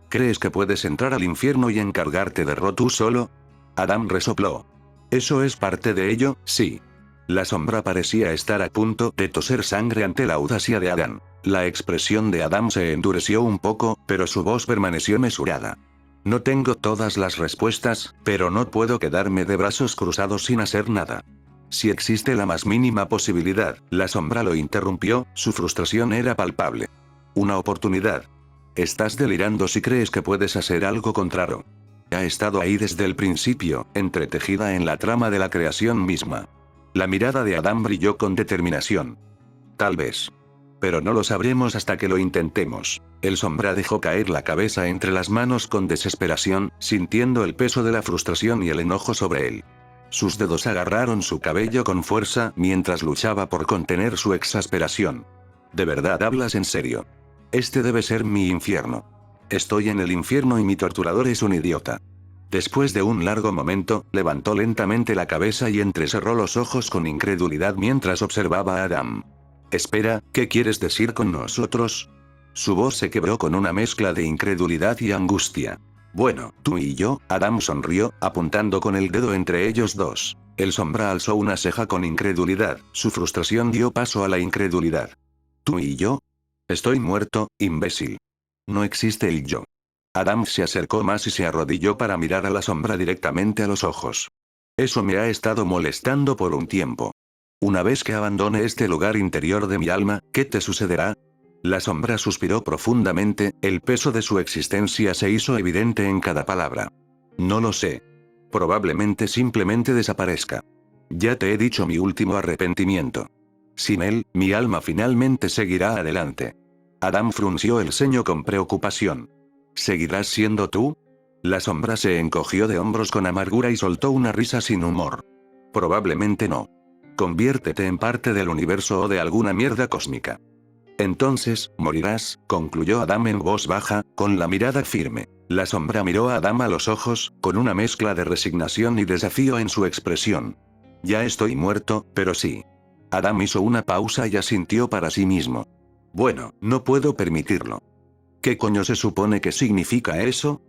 ¿Crees que puedes entrar al infierno y encargarte de Ro tú solo? Adam resopló. Eso es parte de ello, sí. La sombra parecía estar a punto de toser sangre ante la audacia de Adam. La expresión de Adam se endureció un poco, pero su voz permaneció mesurada. No tengo todas las respuestas, pero no puedo quedarme de brazos cruzados sin hacer nada. Si existe la más mínima posibilidad, la sombra lo interrumpió, su frustración era palpable. Una oportunidad. Estás delirando si crees que puedes hacer algo contrario. Ha estado ahí desde el principio, entretejida en la trama de la creación misma. La mirada de Adam brilló con determinación. Tal vez. Pero no lo sabremos hasta que lo intentemos. El sombra dejó caer la cabeza entre las manos con desesperación, sintiendo el peso de la frustración y el enojo sobre él. Sus dedos agarraron su cabello con fuerza mientras luchaba por contener su exasperación. ¿De verdad hablas en serio? Este debe ser mi infierno. Estoy en el infierno y mi torturador es un idiota. Después de un largo momento, levantó lentamente la cabeza y entrecerró los ojos con incredulidad mientras observaba a Adam. Espera, ¿qué quieres decir con nosotros? Su voz se quebró con una mezcla de incredulidad y angustia. Bueno, tú y yo, Adam sonrió, apuntando con el dedo entre ellos dos. El sombra alzó una ceja con incredulidad, su frustración dio paso a la incredulidad. ¿Tú y yo? Estoy muerto, imbécil. No existe el yo. Adam se acercó más y se arrodilló para mirar a la sombra directamente a los ojos. Eso me ha estado molestando por un tiempo. Una vez que abandone este lugar interior de mi alma, ¿qué te sucederá? La sombra suspiró profundamente, el peso de su existencia se hizo evidente en cada palabra. No lo sé. Probablemente simplemente desaparezca. Ya te he dicho mi último arrepentimiento. Sin él, mi alma finalmente seguirá adelante. Adam frunció el ceño con preocupación. ¿Seguirás siendo tú? La sombra se encogió de hombros con amargura y soltó una risa sin humor. Probablemente no. Conviértete en parte del universo o de alguna mierda cósmica. Entonces, morirás, concluyó Adam en voz baja, con la mirada firme. La sombra miró a Adam a los ojos, con una mezcla de resignación y desafío en su expresión. Ya estoy muerto, pero sí. Adam hizo una pausa y asintió para sí mismo. Bueno, no puedo permitirlo. ¿Qué coño se supone que significa eso?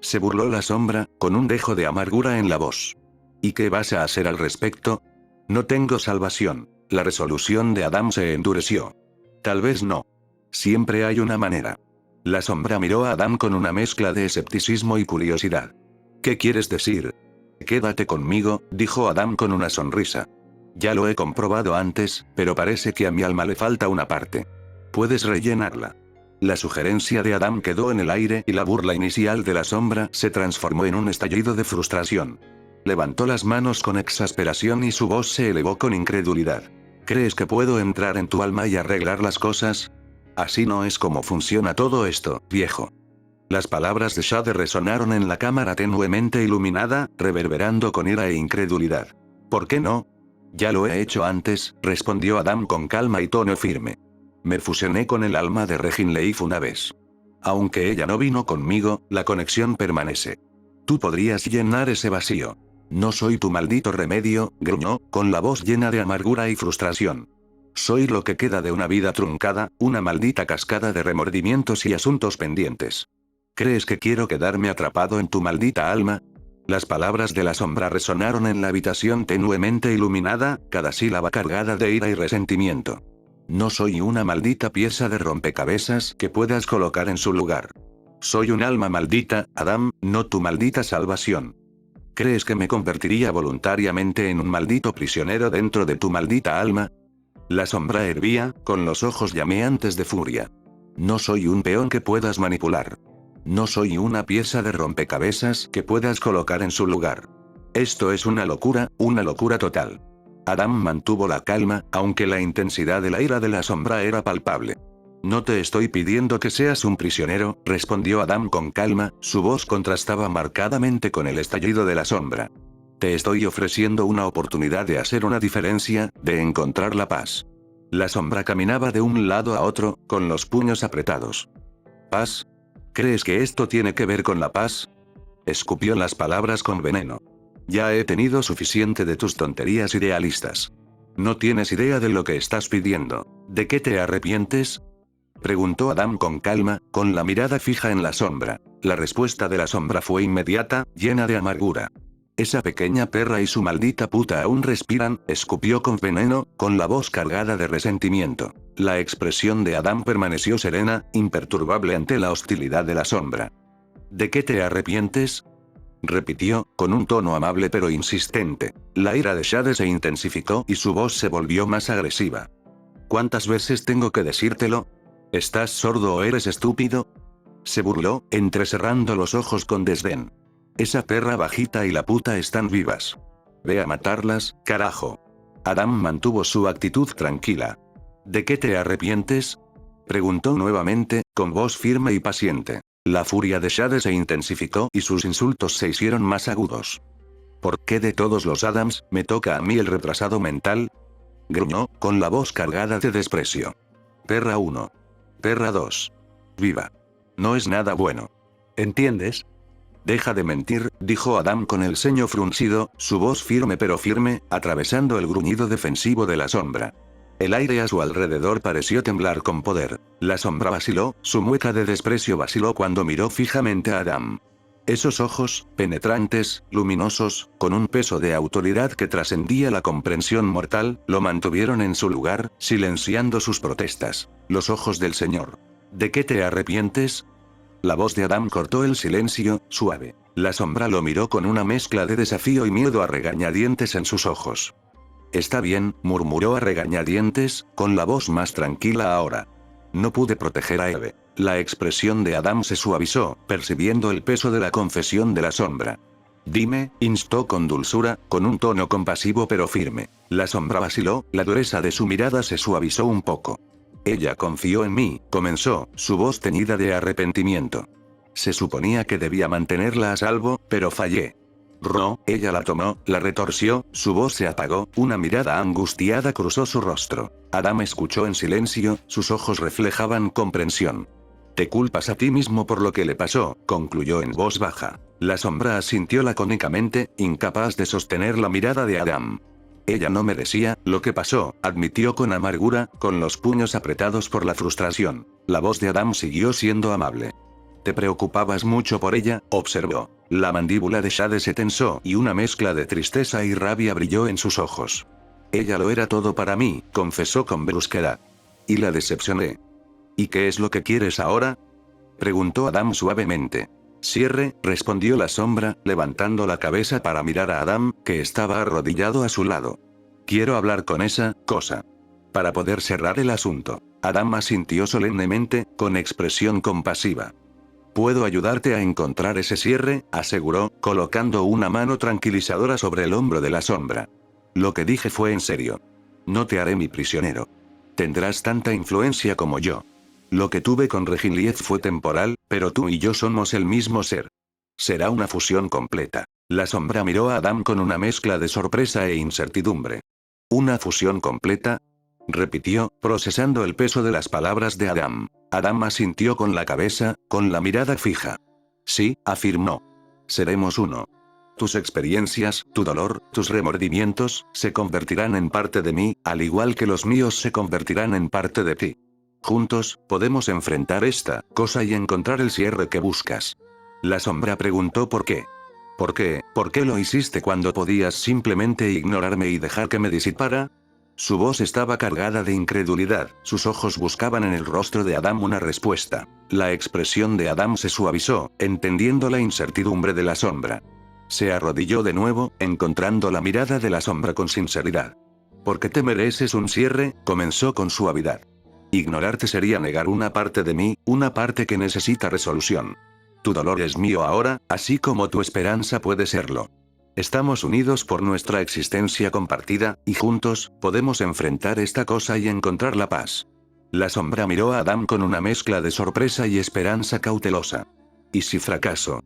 Se burló la sombra, con un dejo de amargura en la voz. ¿Y qué vas a hacer al respecto? No tengo salvación. La resolución de Adam se endureció. Tal vez no. Siempre hay una manera. La sombra miró a Adam con una mezcla de escepticismo y curiosidad. ¿Qué quieres decir? Quédate conmigo, dijo Adam con una sonrisa. Ya lo he comprobado antes, pero parece que a mi alma le falta una parte. Puedes rellenarla. La sugerencia de Adam quedó en el aire y la burla inicial de la sombra se transformó en un estallido de frustración. Levantó las manos con exasperación y su voz se elevó con incredulidad. ¿Crees que puedo entrar en tu alma y arreglar las cosas? Así no es como funciona todo esto, viejo. Las palabras de Shade resonaron en la cámara tenuemente iluminada, reverberando con ira e incredulidad. ¿Por qué no? Ya lo he hecho antes, respondió Adam con calma y tono firme. Me fusioné con el alma de Regin Leif una vez. Aunque ella no vino conmigo, la conexión permanece. Tú podrías llenar ese vacío. No soy tu maldito remedio, gruñó, con la voz llena de amargura y frustración. Soy lo que queda de una vida truncada, una maldita cascada de remordimientos y asuntos pendientes. ¿Crees que quiero quedarme atrapado en tu maldita alma? Las palabras de la sombra resonaron en la habitación tenuemente iluminada, cada sílaba cargada de ira y resentimiento. No soy una maldita pieza de rompecabezas que puedas colocar en su lugar. Soy un alma maldita, Adam, no tu maldita salvación. ¿Crees que me convertiría voluntariamente en un maldito prisionero dentro de tu maldita alma? La sombra hervía, con los ojos llameantes de furia. No soy un peón que puedas manipular. No soy una pieza de rompecabezas que puedas colocar en su lugar. Esto es una locura total. Adam mantuvo la calma, aunque la intensidad de la ira de la sombra era palpable. No te estoy pidiendo que seas un prisionero, respondió Adam con calma, su voz contrastaba marcadamente con el estallido de la sombra. Te estoy ofreciendo una oportunidad de hacer una diferencia, de encontrar la paz. La sombra caminaba de un lado a otro, con los puños apretados. ¿Paz? ¿Crees que esto tiene que ver con la paz? Escupió las palabras con veneno. Ya he tenido suficiente de tus tonterías idealistas. No tienes idea de lo que estás pidiendo. ¿De qué te arrepientes? Preguntó Adam con calma, con la mirada fija en la sombra. La respuesta de la sombra fue inmediata, llena de amargura. Esa pequeña perra y su maldita puta aún respiran, escupió con veneno, con la voz cargada de resentimiento. La expresión de Adam permaneció serena, imperturbable ante la hostilidad de la sombra. ¿De qué te arrepientes? Repitió, con un tono amable pero insistente. La ira de Shade se intensificó y su voz se volvió más agresiva. ¿Cuántas veces tengo que decírtelo? ¿Estás sordo o eres estúpido? Se burló, entrecerrando los ojos con desdén. Esa perra bajita y la puta están vivas. Ve a matarlas, carajo. Adam mantuvo su actitud tranquila. ¿De qué te arrepientes? Preguntó nuevamente, con voz firme y paciente. La furia de Shade se intensificó y sus insultos se hicieron más agudos. ¿Por qué de todos los Adams, me toca a mí el retrasado mental? Gruñó, con la voz cargada de desprecio. Perra 1. Perra 2. Viva. No es nada bueno. ¿Entiendes? Deja de mentir, dijo Adam con el ceño fruncido, su voz firme pero firme, atravesando el gruñido defensivo de la sombra. El aire a su alrededor pareció temblar con poder. La sombra vaciló, su mueca de desprecio vaciló cuando miró fijamente a Adam. Esos ojos, penetrantes, luminosos, con un peso de autoridad que trascendía la comprensión mortal, lo mantuvieron en su lugar, silenciando sus protestas. Los ojos del Señor. ¿De qué te arrepientes? La voz de Adam cortó el silencio, suave. La sombra lo miró con una mezcla de desafío y miedo a regañadientes en sus ojos. Está bien, murmuró a regañadientes, con la voz más tranquila ahora. No pude proteger a Eve. La expresión de Adam se suavizó, percibiendo el peso de la confesión de la sombra. Dime, instó con dulzura, con un tono compasivo pero firme. La sombra vaciló, la dureza de su mirada se suavizó un poco. Ella confió en mí, comenzó, su voz teñida de arrepentimiento. Se suponía que debía mantenerla a salvo, pero fallé. No, ella la tomó, la retorció, su voz se apagó, una mirada angustiada cruzó su rostro. Adam escuchó en silencio, sus ojos reflejaban comprensión. Te culpas a ti mismo por lo que le pasó, concluyó en voz baja. La sombra asintió lacónicamente, incapaz de sostener la mirada de Adam. Ella no merecía lo que pasó, admitió con amargura, con los puños apretados por la frustración. La voz de Adam siguió siendo amable. Te preocupabas mucho por ella, observó. La mandíbula de Shade se tensó y una mezcla de tristeza y rabia brilló en sus ojos. Ella lo era todo para mí, confesó con brusquedad. Y la decepcioné. ¿Y qué es lo que quieres ahora? Preguntó Adam suavemente. Cierre, respondió la sombra, levantando la cabeza para mirar a Adam, que estaba arrodillado a su lado. Quiero hablar con esa cosa. Para poder cerrar el asunto. Adam asintió solemnemente, con expresión compasiva. Puedo ayudarte a encontrar ese cierre, aseguró, colocando una mano tranquilizadora sobre el hombro de la sombra. Lo que dije fue en serio. No te haré mi prisionero. Tendrás tanta influencia como yo. Lo que tuve con Regiliez fue temporal, pero tú y yo somos el mismo ser. Será una fusión completa. La sombra miró a Adam con una mezcla de sorpresa e incertidumbre. ¿Una fusión completa? Repitió, procesando el peso de las palabras de Adam. Adam asintió con la cabeza, con la mirada fija. Sí, afirmó. Seremos uno. Tus experiencias, tu dolor, tus remordimientos, se convertirán en parte de mí, al igual que los míos se convertirán en parte de ti. Juntos, podemos enfrentar esta cosa y encontrar el cierre que buscas. La sombra preguntó por qué. ¿Por qué? ¿Por qué lo hiciste cuando podías simplemente ignorarme y dejar que me disipara? Su voz estaba cargada de incredulidad, sus ojos buscaban en el rostro de Adam una respuesta. La expresión de Adam se suavizó, entendiendo la incertidumbre de la sombra. Se arrodilló de nuevo, encontrando la mirada de la sombra con sinceridad. «Porque te mereces un cierre», comenzó con suavidad. «Ignorarte sería negar una parte de mí, una parte que necesita resolución. Tu dolor es mío ahora, así como tu esperanza puede serlo. Estamos unidos por nuestra existencia compartida, y juntos, podemos enfrentar esta cosa y encontrar la paz». La sombra miró a Adam con una mezcla de sorpresa y esperanza cautelosa. «¿Y si fracaso?»,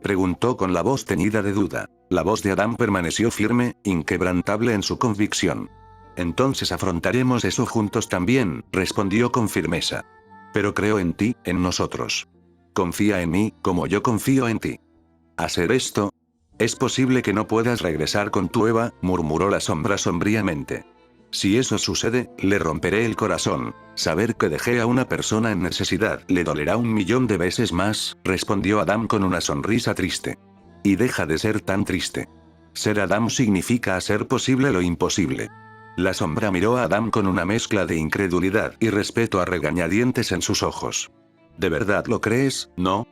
preguntó con la voz teñida de duda. La voz de Adam permaneció firme, inquebrantable en su convicción. «Entonces afrontaremos eso juntos también», respondió con firmeza. «Pero creo en ti, en nosotros. Confía en mí, como yo confío en ti. Hacer esto. Es posible que no puedas regresar con tu Eva», murmuró la sombra sombríamente. «Si eso sucede, le romperé el corazón. Saber que dejé a una persona en necesidad le dolerá 1.000.000 de veces más», respondió Adam con una sonrisa triste. «Y deja de ser tan triste. Ser Adam significa hacer posible lo imposible». La sombra miró a Adam con una mezcla de incredulidad y respeto a regañadientes en sus ojos. «¿De verdad lo crees, no?»,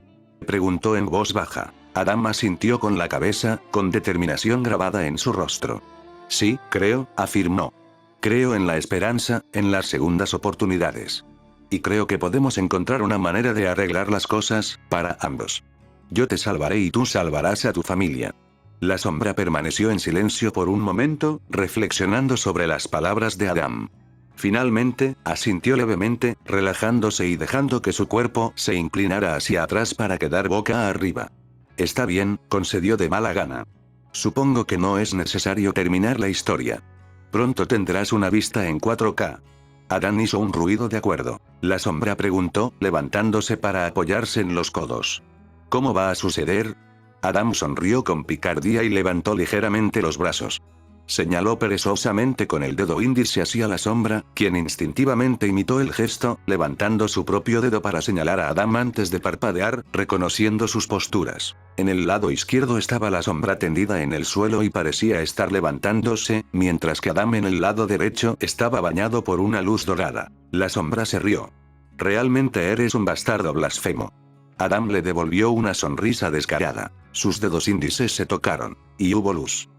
preguntó en voz baja. Adam asintió con la cabeza, con determinación grabada en su rostro. «Sí, creo», afirmó. «Creo en la esperanza, en las segundas oportunidades. Y creo que podemos encontrar una manera de arreglar las cosas, para ambos. Yo te salvaré y tú salvarás a tu familia». La sombra permaneció en silencio por un momento, reflexionando sobre las palabras de Adam. Finalmente, asintió levemente, relajándose y dejando que su cuerpo se inclinara hacia atrás para quedar boca arriba. Está bien, concedió de mala gana. Supongo que no es necesario terminar la historia. Pronto tendrás una vista en 4K. Adán hizo un ruido de acuerdo. La sombra preguntó, levantándose para apoyarse en los codos. ¿Cómo va a suceder? Adam sonrió con picardía y levantó ligeramente los brazos. Señaló perezosamente con el dedo índice hacia la sombra, quien instintivamente imitó el gesto, levantando su propio dedo para señalar a Adam antes de parpadear, reconociendo sus posturas. En el lado izquierdo estaba la sombra tendida en el suelo y parecía estar levantándose, mientras que Adam en el lado derecho estaba bañado por una luz dorada. La sombra se rió. Realmente eres un bastardo blasfemo. Adam le devolvió una sonrisa descarada. Sus dedos índices se tocaron, y hubo luz.